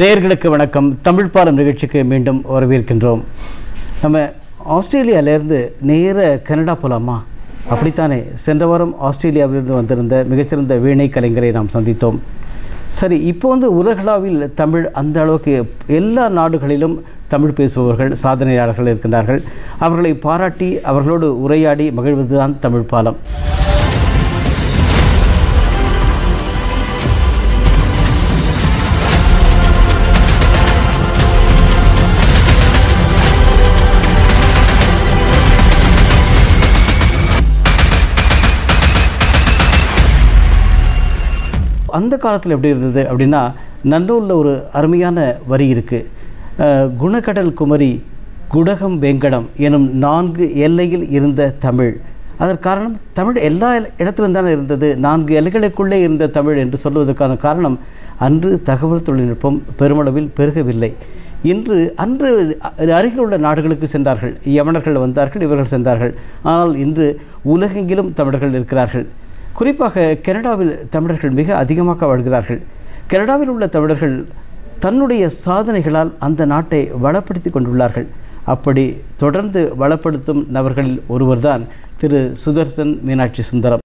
நேயர்களுக்கு வணக்கம். தமிழ் பாலம் நிகழ்ச்சிக்கு மீண்டும் வரவேற்கின்றோம். நம்ம ஆஸ்திரேலியாவிலேருந்து நேர கனடா போகலாமா? அப்படித்தானே. சென்ற வாரம் ஆஸ்திரேலியாவிலிருந்து வந்திருந்த மிகச்சிறந்த வீணை கலைஞரை நாம் சந்தித்தோம். சரி, இப்போ உலகளவில் தமிழ் அந்த அளவுக்கு எல்லா நாடுகளிலும் தமிழ் பேசுபவர்கள் சாதனையாளர்கள் இருக்கின்றார்கள். அவர்களை பாராட்டி அவர்களோடு உரையாடி மகிழ்வதுதான் தமிழ் பாலம். அந்த காலத்தில் எப்படி இருந்தது அப்படின்னா, நல்லூரில் ஒரு அருமையான வரி இருக்குது. குணக்கடல் குமரி குடகம் வெங்கடம் எனும் 4 எல்லையில் இருந்த தமிழ். அதற்கு காரணம், தமிழ் எல்லா இடத்திலும் தானே இருந்தது, 4 எல்லைகளுக்குள்ளே இருந்த தமிழ் என்று சொல்வதற்கான காரணம், அன்று தகவல் தொழில்நுட்பம் பெருமளவில் பெருகவில்லை. அன்று அருகில் உள்ள நாடுகளுக்கு சென்றார்கள், யவனர்கள் வந்தார்கள், இவர்கள் சென்றார்கள். ஆனால் இன்று உலகெங்கிலும் தமிழர்கள் இருக்கிறார்கள். குறிப்பாக கனடாவில் தமிழர்கள் மிக அதிகமாக வாழ்கிறார்கள். கனடாவில் உள்ள தமிழர்கள் தன்னுடைய சாதனைகளால் அந்த நாட்டை வளப்படுத்தி கொண்டுள்ளார்கள். அப்படி தொடர்ந்து வளப்படுத்தும் நபர்களில் ஒருவர்தான் திரு சுதர்சன் மீனாட்சி சுந்தரம்.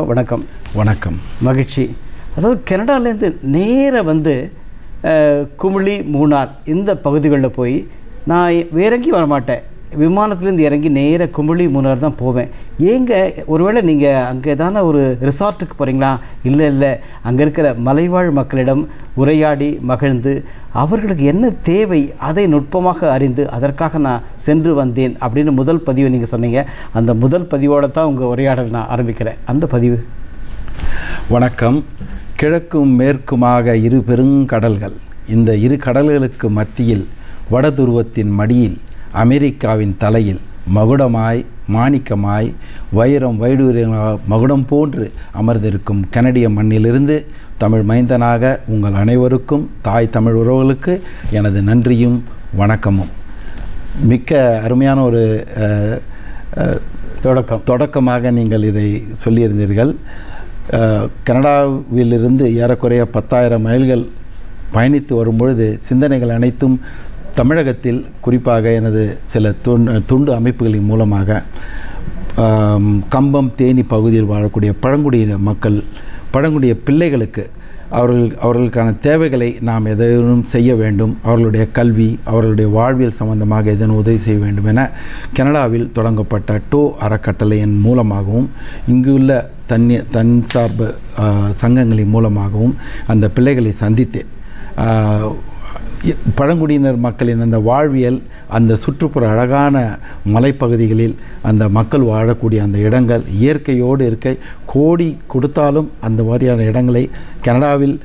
வணக்கம். வணக்கம். மகிழ்ச்சி. அதாவது கனடாலேருந்து நேர குமுளி மூணார் இந்த பகுதிகளில் போய் நான் வேறங்கி வரமாட்டேன். விமானத்துலேருந்து இறங்கி நேர குமுளி மூணார் தான் போவேன். ஏங்க, ஒருவேளை நீங்கள் அங்கே தானே ஒரு ரிசார்ட்டுக்கு போகிறீங்களா? இல்லை, அங்கே இருக்கிற மலைவாழ் மக்களிடம் உரையாடி மகிழ்ந்து அவர்களுக்கு என்ன தேவை அதை நுட்பமாக அறிந்து அதற்காக நான் சென்று வந்தேன் அப்படின்னு முதல் பதிவை நீங்கள் சொன்னீங்க. அந்த முதல் பதிவோடு தான் உங்கள் உரையாடல் நான் ஆரம்பிக்கிறேன். அந்த பதிவு. வணக்கம். கிழக்கும் மேற்குமாக 2 பெருங்கடல்கள். இந்த 2 கடல்களுக்கு மத்தியில் வடதுருவத்தின் மடியில் அமெரிக்காவின் தலையில் மகுடமாய் மாணிக்கமாய் வைரம் வைடூரியமாக மகுடம் போன்று அமர்ந்திருக்கும் கனடிய மண்ணிலிருந்து தமிழ் மைந்தனாக உங்கள் அனைவருக்கும் தாய் தமிழ் உறவுகளுக்கு எனது நன்றியும் வணக்கமும். மிக்க அருமையான ஒரு தொடக்கமாக நீங்கள் இதை சொல்லியிருந்தீர்கள். கனடாவிலிருந்து ஏறக்குறைய 10,000 மைல்கள் பயணித்து வரும்பொழுது சிந்தனைகள் அனைத்தும் தமிழகத்தில், குறிப்பாக எனது சில துண்டு அமைப்புகளின் மூலமாக கம்பம் தேனி பகுதியில் வாழக்கூடிய பழங்குடியின மக்கள், பழங்குடிய பிள்ளைகளுக்கு அவர்களுக்கான தேவைகளை நாம் எதேனும் செய்ய வேண்டும், அவர்களுடைய கல்வி, அவர்களுடைய வாழ்வியல் சம்பந்தமாக எதனும் உதவி செய்ய வேண்டும் என கனடாவில் தொடங்கப்பட்ட டோ அறக்கட்டளையின் மூலமாகவும் இங்குள்ள தன் சார்பு சங்கங்களின் மூலமாகவும் அந்த பிள்ளைகளை சந்தித்தேன். பழங்குடியினர் மக்களின் அந்த வாழ்வியல், அந்த சுற்றுப்புற அழகான மலைப்பகுதிகளில் அந்த மக்கள் வாழக்கூடிய அந்த இடங்கள் இயற்கையோடு இருக்க, கோடி கொடுத்தாலும் அந்த மாதிரியான இடங்களை, கனடாவில்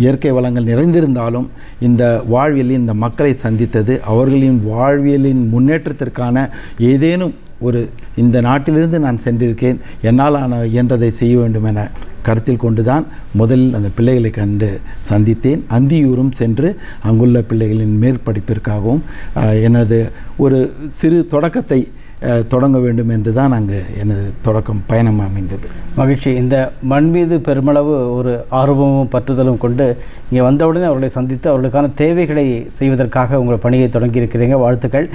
இயற்கை வளங்கள் நிறைந்திருந்தாலும் இந்த வாழ்வியலில் இந்த மக்களை சந்தித்தது அவர்களின் வாழ்வியலின் முன்னேற்றத்திற்கான ஏதேனும் ஒரு, இந்த நாட்டிலிருந்து நான் சென்றிருக்கேன், என்னால் இயன்றதை செய்ய வேண்டும் என கருத்தில் கொண்டுதான் முதலில் அந்த பிள்ளைகளை கண்டு சந்தித்தேன். அந்தியூரும் சென்று அங்குள்ள பிள்ளைகளின் மேற்படிப்பிற்காகவும் எனது ஒரு சிறு தொடக்கத்தை தொடங்க வேண்டும் என்று தான் அங்கு எனது தொடக்கம் பயணம் அமைந்தது. மகிழ்ச்சி. இந்த மண் மீது பெருமளவு ஒரு ஆர்வமும் பற்றுதலும் கொண்டு இங்கே வந்தவுடனே அவர்களை சந்தித்து அவர்களுக்கான தேவைகளை செய்வதற்காக உங்கள் பணியை தொடங்கியிருக்கிறீங்க. வாழ்த்துக்கள்.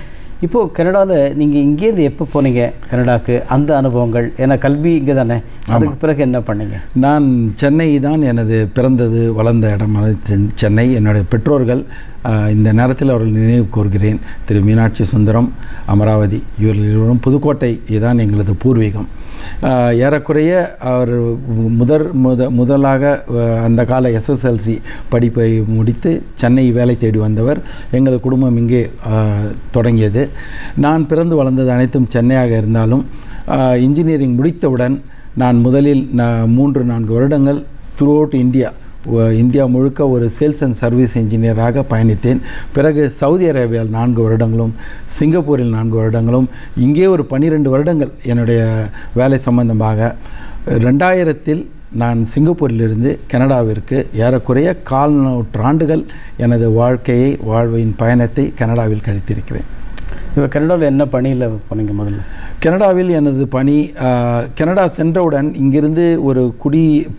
இப்போது கனடாவில் நீங்கள் இங்கேருந்து எப்போ போனீங்க கனடாவுக்கு? அந்த அனுபவங்கள், ஏன்னா கல்வி இங்கே தானே, அதுக்கு பிறகு என்ன பண்ணீங்க? நான் சென்னை தான் எனது பிறந்தது வளர்ந்த இடமான சென்னை. என்னுடைய பெற்றோர்கள் இந்த நேரத்தில் அவர்கள் நினைவு கூறுகிறேன். திரு மீனாட்சி சுந்தரம், அமராவதி, இவர்களும் புதுக்கோட்டை இதுதான் எங்களது பூர்வீகம். ஏறக்குறைய அவர் முதலாக அந்த கால எஸ்எஸ்எல்சி படிப்பை முடித்து சென்னை வேலை தேடி வந்தவர். எங்கள் குடும்பம் இங்கே தொடங்கியது. நான் பிறந்து வளர்ந்தது அனைத்தும் சென்னையாக இருந்தாலும் இன்ஜினியரிங் முடித்தவுடன் நான் முதலில் 3-4 வருடங்கள் த்ரூ அவுட் இந்தியா முழுக்க ஒரு சேல்ஸ் அண்ட் சர்வீஸ் இன்ஜினியராக பயணித்தேன். பிறகு சவுதி அரேபியாவில் 4 வருடங்களும், சிங்கப்பூரில் 4 வருடங்களும், இங்கே ஒரு 12 வருடங்கள் என்னுடைய வேலை சம்பந்தமாக. 2000 நான் சிங்கப்பூரிலிருந்து கனடாவிற்கு ஏறக்குறைய 4 நூற்றாண்டுகள் எனது வாழ்வின் பயணத்தை கனடாவில் கழித்திருக்கிறேன். இப்போ கனடாவில் என்ன பணியில் போனீங்க முதல்ல? கனடாவில் எனது பணி, கனடா சென்றவுடன் இங்கிருந்து ஒரு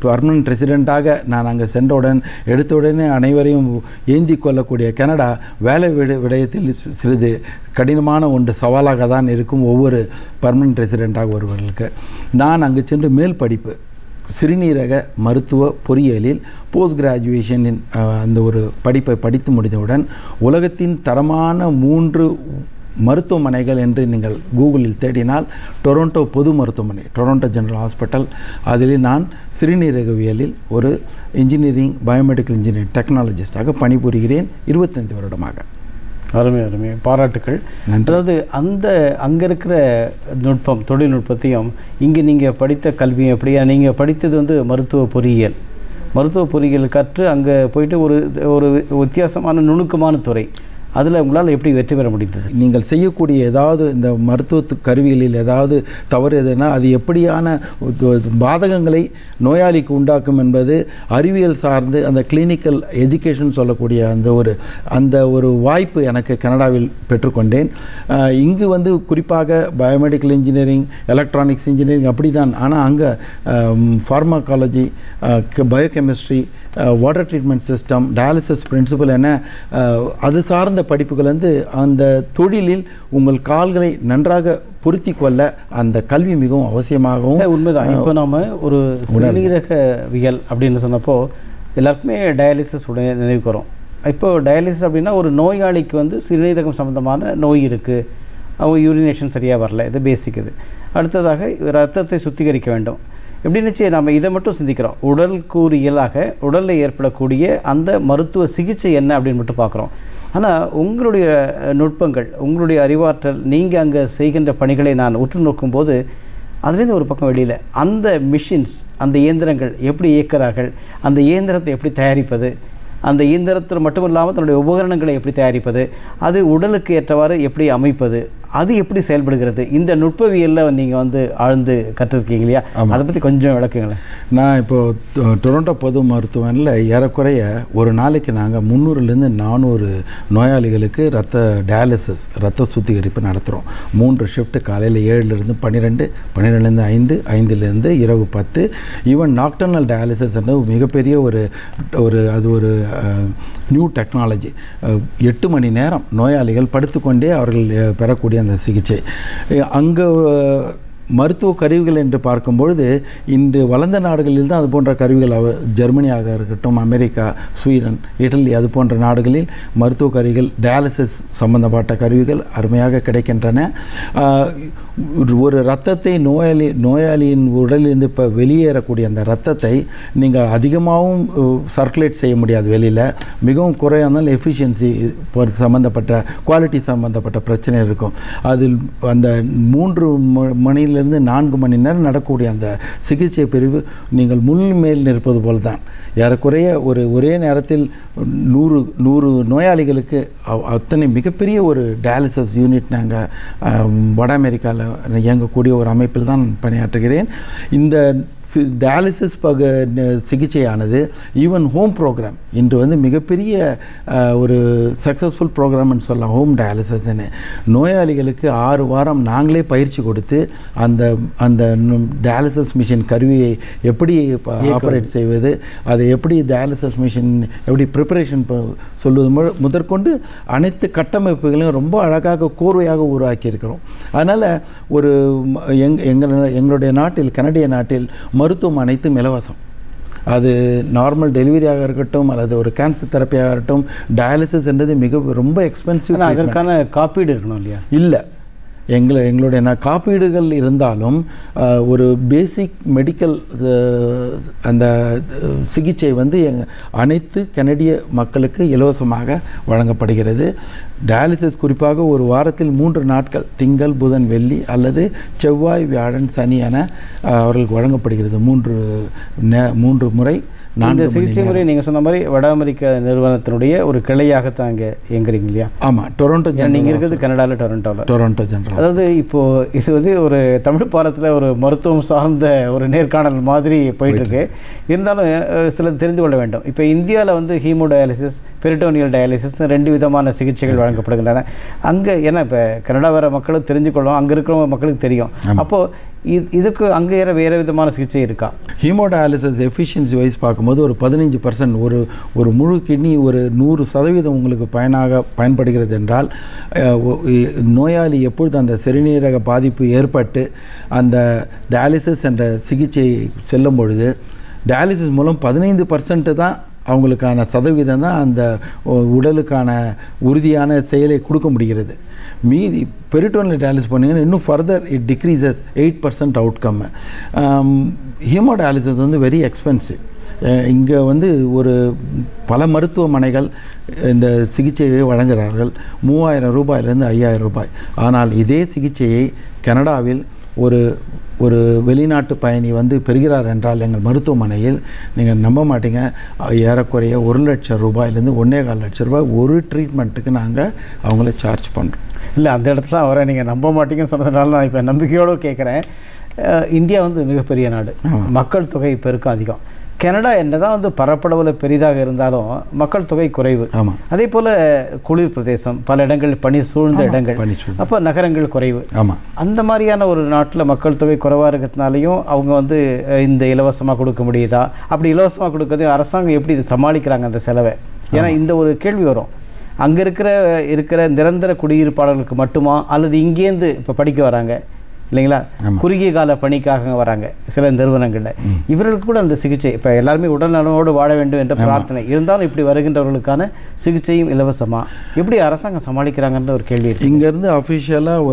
பர்மனன்ட் ரெசிடெண்ட்டாக நான் அங்கே சென்றவுடன் எடுத்தவுடனே அனைவரையும் ஏந்தி கொள்ளக்கூடிய கனடா வேலை விடயத்தில் சிறிது கடினமான ஒன்று சவாலாக தான் இருக்கும் ஒவ்வொரு பர்மனன்ட் ரெசிடெண்ட்டாக ஒருவர்களுக்கு. நான் அங்கு சென்று மேல் படிப்பு சிறுநீரக மருத்துவ பொறியியலில் போஸ்ட் கிராஜுவேஷனின் அந்த ஒரு படிப்பை படித்து முடித்தவுடன் உலகத்தின் தரமான 3 மருத்துவமனைகள் என்று நீங்கள் கூகுளில் தேடினால் டொரண்டோ பொது மருத்துவமனை, டொரண்டோ ஜெனரல் ஹாஸ்பிட்டல், அதில் நான் சிறுநீரகவியலில் ஒரு இன்ஜினியரிங் பயோமெடிக்கல் இன்ஜினியரிங் டெக்னாலஜிஸ்டாக பணிபுரிகிறேன் 25 வருடமாக. அருமை பாராட்டுக்கள். அதாவது அங்கே இருக்கிற தொழில்நுட்பத்தையும் இங்கே நீங்கள் படித்த கல்வியும் எப்படியா, நீங்கள் படித்தது மருத்துவ பொறியியல் கற்று அங்கே போயிட்டு ஒரு வித்தியாசமான நுணுக்கமான துறை, அதில் உங்களால் எப்படி வெற்றி பெற முடிந்தது? நீங்கள் செய்யக்கூடிய ஏதாவது இந்த மருத்துவ கருவிகளில் ஏதாவது தவறு எதுனா அது எப்படியான பாதகங்களை நோயாளிக்கு உண்டாக்கும் என்பது அறிவியல் சார்ந்து அந்த கிளினிக்கல் எஜுகேஷன் சொல்லக்கூடிய அந்த ஒரு வாய்ப்பு எனக்கு கனடாவில் பெற்றுக்கொண்டேன். இங்கு குறிப்பாக பயோமெடிக்கல் இன்ஜினியரிங், எலக்ட்ரானிக்ஸ் இன்ஜினியரிங் அப்படி தான். ஆனால் அங்கே pharmacology, biochemistry, water treatment system, dialysis principle என அது சார்ந்த படிப்புகள் அந்த தொழிலில் உங்கள் கால்களை நன்றாக பொருத்தி கொள்ள அந்த கல்வி மிகவும் அவசியமாகவும். உண்மைதான். இப்போ நாம் ஒரு சிறுநீரகவியல் அப்படின்னு சொன்னப்போ எல்லாருக்குமே டயாலிசிஸ் உடைய நினைவுக்கு வரும். இப்போது டயாலிசிஸ் அப்படின்னா ஒரு நோயாளிக்கு சிறுநீரகம் சம்மந்தமான நோய் இருக்குது, அவங்க யூரினேஷன் சரியாக வரல, இது பேசிக். இது அடுத்ததாக ரத்தத்தை சுத்திகரிக்க வேண்டும். எப்படின்னு நம்ம இதை மட்டும் சிந்திக்கிறோம். உடல் கூறியலாக உடலில் ஏற்படக்கூடிய அந்த மருத்துவ சிகிச்சை என்ன அப்படின்னு மட்டும் பார்க்குறோம். ஆனால் உங்களுடைய நுட்பங்கள், உங்களுடைய அறிவாற்றல், நீங்கள் அங்கே செய்கின்ற பணிகளை நான் உற்று நோக்கும்போது அதுலேருந்து ஒரு பக்கம் வெளியில் அந்த மிஷின்ஸ், அந்த இயந்திரங்கள் எப்படி இயக்கிறார்கள், அந்த இயந்திரத்தை எப்படி தயாரிப்பது, அந்த இயந்திரத்தில் மட்டும் இல்லாமல் தன்னுடைய உபகரணங்களை எப்படி தயாரிப்பது, அது உடலுக்கு ஏற்றவாறு எப்படி அமைப்பது, அது எப்படி செயல்படுகிறது, இந்த நுட்பவியலில் நீங்கள் ஆழ்ந்து கற்றுருக்கீங்க இல்லையா? அதை பற்றி கொஞ்சம் விளக்குங்களேன். நான் இப்போது டொரண்டோ பொது மருத்துவமனையில் ஏறக்குறைய ஒரு நாளைக்கு நாங்கள் 300லேருந்து 400 நோயாளிகளுக்கு டயாலிசிஸ் ரத்த சுத்திகரிப்பு நடத்துகிறோம். 3 ஷிஃப்ட்டு, காலையில் 7லேருந்து 12, 12லேருந்து 5, 5லேருந்து இரவு 10. ஈவன் நாக்டர்னல் டயாலிசிஸ் மிகப்பெரிய அது ஒரு நியூ டெக்னாலஜி. 8 மணி நேரம் நோயாளிகள் படுத்துக்கொண்டே அவர்கள் பெறக்கூடிய அந்த சிகிச்சை. அங்கே மருத்துவ கருவிகள் என்று பார்க்கும்பொழுது இன்று வளர்ந்த நாடுகளில் தான் அது போன்ற கருவிகள், ஜெர்மனியாக இருக்கட்டும், அமெரிக்கா, ஸ்வீடன், இட்டலி அது போன்ற நாடுகளில் மருத்துவ கருவிகள், டயாலிசிஸ் சம்பந்தப்பட்ட கருவிகள் அருமையாக கிடைக்கின்றன. ஒரு இரத்தத்தை நோயாளியின் உடலிலிருந்து இப்போ வெளியேறக்கூடிய அந்த இரத்தத்தை நீங்கள் அதிகமாகவும் சர்க்குலேட் செய்ய முடியாது வெளியில், மிகவும் குறையானால் எஃபிஷியன்சி சம்மந்தப்பட்ட குவாலிட்டி சம்மந்தப்பட்ட பிரச்சனை இருக்கும். அதில் அந்த 3 மணியிலிருந்து 4 மணி நேரம் நடக்கக்கூடிய அந்த சிகிச்சை பிரிவு நீங்கள் முள் மேல் நிற்பது போல் தான். ஏறக்குறைய ஒரே நேரத்தில் 100 நோயாளிகளுக்கு அத்தனை மிகப்பெரிய ஒரு டயாலிசிஸ் யூனிட் நாங்கள் வட அமெரிக்காவில் இயங்கக்கூடிய ஒரு அமைப்பில் தான் பணியாற்றுகிறேன். இந்த டயாலிசிஸ் சிகிச்சையானது ஈவன் ஹோம் ப்ரோக்ராம் இன்று மிகப்பெரிய ஒரு சக்ஸஸ்ஃபுல் ப்ரோக்ராம்னு சொல்லலாம். ஹோம் டயாலிசிஸ்ன்னு நோயாளிகளுக்கு 6 வாரம் நாங்களே பயிற்சி கொடுத்து அந்த டயாலிசிஸ் மிஷின் கருவியை எப்படி ஆப்ரேட் செய்வது, அதை எப்படி டயாலிசிஸ் மிஷின் எப்படி ப்ரிப்பரேஷன் சொல்வது முதற்கொண்டு அனைத்து கட்டமைப்புகளையும் ரொம்ப அழகாக கோர்வையாக உருவாக்கியிருக்கிறோம். அதனால் எங்களுடைய நாட்டில், கனடிய நாட்டில் மருத்துவம் அனைத்தும் இலவசம். அது நார்மல் டெலிவரியாக இருக்கட்டும் அல்லது ஒரு கேன்சர் தெரப்பியாக இருக்கட்டும், டயாலிசிஸ் என்றது ரொம்ப எக்ஸ்பென்சிவ். அதற்கான காப்பீடு இருக்கணும் இல்லையா? இல்லை, எங்களுடைய காப்பீடுகள் இருந்தாலும் ஒரு பேசிக் மெடிக்கல் அந்த சிகிச்சை அனைத்து கனடிய மக்களுக்கு இலவசமாக வழங்கப்படுகிறது. டயாலிசிஸ் குறிப்பாக ஒரு வாரத்தில் 3 நாட்கள் திங்கள் புதன் வெள்ளி அல்லது செவ்வாய் வியாழன் சனி என அவர்களுக்கு வழங்கப்படுகிறது. 3 முறை. இந்த சிகிச்சை முறை நீங்கள் சொன்ன மாதிரி வட அமெரிக்க நிறுவனத்தினுடைய ஒரு கிளையாகத்தான் இங்கே இயங்குறீங்க இல்லையா? ஆமாம், டொரண்டோ ஜெனரல். நீங்கள் இருக்கிறது கனடாவில் டொரண்டோ ஜெனரல். அதாவது இப்போது இது வந்து ஒரு தமிழ் பாலத்தில் ஒரு மருத்துவம் சார்ந்த ஒரு நேர்காணல் மாதிரி போயிட்டுருக்கு. இருந்தாலும் சில தெரிந்து கொள்ள வேண்டும். இப்போ இந்தியாவில் வந்து ஹீமோ டயாலிசிஸ், பெரிட்டோனியல் டயாலிசிஸ் 2 விதமான சிகிச்சைகள் வழங்கப்படுகின்றன. அங்கே ஏன்னா இப்போ கனடா வர மக்களும் தெரிஞ்சுக்கொள்ளும், அங்கே இருக்கிற மக்களுக்கு தெரியும். அப்போது இதுக்கு அங்கே வேறு விதமான சிகிச்சை இருக்கா? ஹீமோ டயாலிசிஸ் எஃபிஷியன்சி வைஸ் பார்க்கும்போது ஒரு 15%, ஒரு முழு கிட்னி ஒரு 100% உங்களுக்கு பயன்படுகிறது என்றால், நோயாளி எப்பொழுது அந்த சிறுநீரக பாதிப்பு ஏற்பட்டு அந்த டயாலிசிஸ் என்ற சிகிச்சை செல்லும் பொழுது டயாலிசிஸ் மூலம் 15% தான் அவங்களுக்கான சதவீதம் தான் அந்த உடலுக்கான உறுதியான செயலை கொடுக்க முடிகிறது. மீதி பெரிட்டோனியல் டயாலிசிஸ் பண்ணிங்கன்னா இன்னும் further it decreases 8% outcome. Haemo dialysis வந்து வெரி எக்ஸ்பென்சிவ். இங்கே வந்து ஒரு பல மருத்துவமனைகள் இந்த சிகிச்சையை வழங்குகிறார்கள். 3000 ரூபாயிலிருந்து 5000 ரூபாய். ஆனால் இதே சிகிச்சையை கனடாவில் ஒரு வெளிநாட்டு பயணி வந்து பெறுகிறார் என்றால் எங்கள் மருத்துவமனையில் நீங்கள் நம்ப மாட்டீங்க, ஏறக்குறைய 1 லட்சம் ரூபாயிலேருந்து 1.25 லட்சம் ரூபாய் ஒரு ட்ரீட்மெண்ட்டுக்கு நாங்கள் அவங்கள சார்ஜ் பண்ணுறோம். இல்லை, அந்த இடத்துல அவரை நீங்கள் நம்ப மாட்டீங்கன்னு சொன்னதுனால நான் இப்போ நம்பிக்கையோடு கேட்குறேன். இந்தியா வந்து மிகப்பெரிய நாடு, மக்கள் தொகை பெருக்கம் அதிகம். கனடா என்னதான் வந்து பரப்பளவில் பெரிதாக இருந்தாலும் மக்கள் தொகை குறைவு. அதே போல் குளிர் பிரதேசம், பல இடங்கள் பனி சூழ்ந்த இடங்கள், அப்போ நகரங்கள் குறைவு. அந்த மாதிரியான ஒரு நாட்டில் மக்கள் தொகை குறைவாக இருக்கிறதுனாலையும் அவங்க வந்து இந்த இலவசமாக கொடுக்க முடியுதா? அப்படி இலவசமாக கொடுக்கறது அரசாங்கம் எப்படி இது சமாளிக்கிறாங்க அந்த செலவை? ஏன்னா இந்த ஒரு கேள்வி வரும். அங்கே இருக்கிற நிரந்தர குடியிருப்பாளர்களுக்கு மட்டுமா, அல்லது இங்கேருந்து இப்போ படிக்க வராங்க இல்லைங்களா, குறுகிய கால பணிக்காக வராங்க சில நிறுவனங்களில், இவர்களுக்கு கூட அந்த சிகிச்சை இப்போ எல்லாருமே உடல் நலனோடு வாழ வேண்டும் என்ற பிரார்த்தனை இருந்தாலும் இப்படி வருகின்றவர்களுக்கான சிகிச்சையும் இலவசமாக எப்படி அரசாங்கம் சமாளிக்கிறாங்கன்ற ஒரு கேள்வி இருக்குது. இங்கேருந்து அஃபிஷியலாக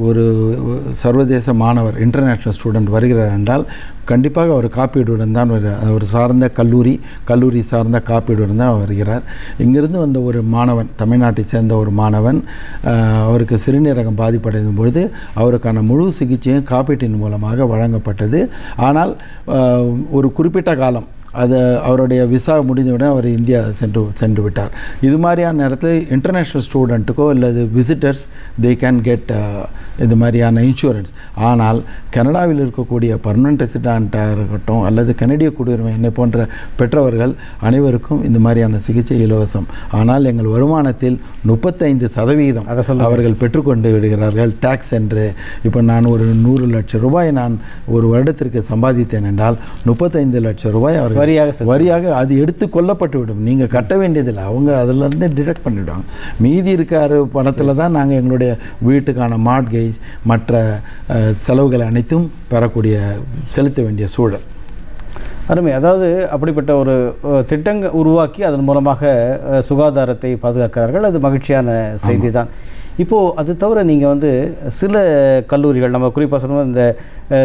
ஒரு சர்வதேச மாணவர், இன்டர்நேஷ்னல் ஸ்டூடெண்ட் வருகிறார் என்றால் கண்டிப்பாக அவர் காப்பீடுடன் தான் அவர் சார்ந்த கல்லூரி சார்ந்த காப்பீடுடன் தான் வருகிறார். இங்கிருந்து வந்த ஒரு மாணவன், தமிழ்நாட்டை சேர்ந்த ஒரு மாணவன், அவருக்கு சிறுநீரகம் பாதிப்படைந்த பொழுது அவருக்கான முழு சிகிச்சையும் காப்பீட்டின் மூலமாக வழங்கப்பட்டது. ஆனால் ஒரு குறிப்பிட்ட காலம் அது அவருடைய விசா முடிந்தவுடன் அவர் இந்தியா சென்று விட்டார். இது மாதிரியான நேரத்தில் இன்டர்நேஷ்னல் ஸ்டூடெண்ட்டுக்கோ அல்லது விசிட்டர்ஸ் தே கேன் கெட் இது மாதிரியான இன்சூரன்ஸ். ஆனால் கனடாவில் இருக்கக்கூடிய பர்மனன்ட் ரெசிடெண்ட்டாக இருக்கட்டும் அல்லது கனடிய குடியுரிமை என்னை போன்ற பெற்றவர்கள் அனைவருக்கும் இந்த மாதிரியான சிகிச்சை இலவசம். ஆனால் எங்கள் வருமானத்தில் 35% அவர்கள் பெற்றுக்கொண்டு விடுகிறார்கள் டேக்ஸ் என்று. இப்போ நான் ஒரு 100 லட்சம் ரூபாய் நான் ஒரு வருடத்திற்கு சம்பாதித்தேன் என்றால் 35 லட்சம் ரூபாய் அவர்கள் வரியாக அது எடுத்து கொள்ளப்பட்டு விடும். நீங்கள் கட்ட வேண்டியதில்லை, அவங்க அதிலிருந்து டிடக்ட் பண்ணிவிடுவாங்க. மீதி இருக்கிற பணத்தில் தான் நாங்கள் எங்களுடைய வீட்டுக்கான மார்ட்கேஜ் மற்ற செலவுகள் அனைத்தும் செலுத்த வேண்டிய சூழல். அருமை. அதாவது அப்படிப்பட்ட ஒரு திட்டங்கள் உருவாக்கி அதன் மூலமாக சுகாதாரத்தை பாதுகாக்கிறார்கள். அது மகிழ்ச்சியான செய்தி தான். இப்போது அது தவிர நீங்கள் வந்து சில கல்லூரிகள், நம்ம குறிப்பாக சொல்லணும் இந்த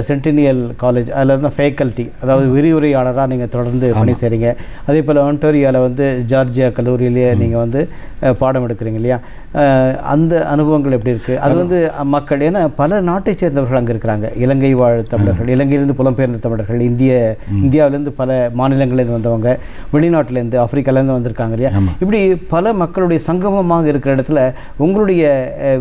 சென்டினியல் காலேஜ், அதில் இருந்தால் ஃபேக்கல்ட்டி, அதாவது விரிவுரையாளராக நீங்கள் தொடர்ந்து பணி செய்கிறீங்க. அதே போல் ஒன்டாரியோவில் வந்து ஜார்ஜியா கல்லூரியிலேயே நீங்கள் வந்து பாடம் எடுக்கிறீங்க இல்லையா? அந்த அனுபவங்கள் எப்படி இருக்குது? அது வந்து மக்கள், ஏன்னா பல நாட்டை சேர்ந்தவர்கள் அங்கே இருக்கிறாங்க. இலங்கை வாழ் தமிழர்கள், இலங்கையிலேருந்து புலம்பெயர்ந்த தமிழர்கள், இந்தியாவிலேருந்து பல மாநிலங்களிலேருந்து வந்தவங்க, வெளிநாட்டிலேருந்து ஆப்பிரிக்காலேருந்து வந்திருக்காங்க இல்லையா? இப்படி பல மக்களுடைய சங்கமமாக இருக்கிற இடத்துல உங்களுடைய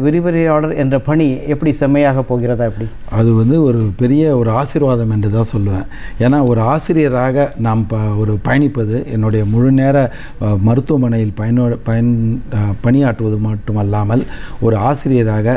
விரிவுரையாளர் என்ற பணி எப்படி செம்மையாக போகிறதா? எப்படி அது வந்து ஒரு பெரிய ஒரு ஆசீர்வாதம் என்று தான் சொல்லுவேன். ஏன்னா ஒரு ஆசிரியராக நாம் பயணிப்பது, என்னுடைய முழு நேர மருத்துவமனையில் பணியாற்றுவது மட்டுமல்லாமல் ஒரு ஆசிரியராக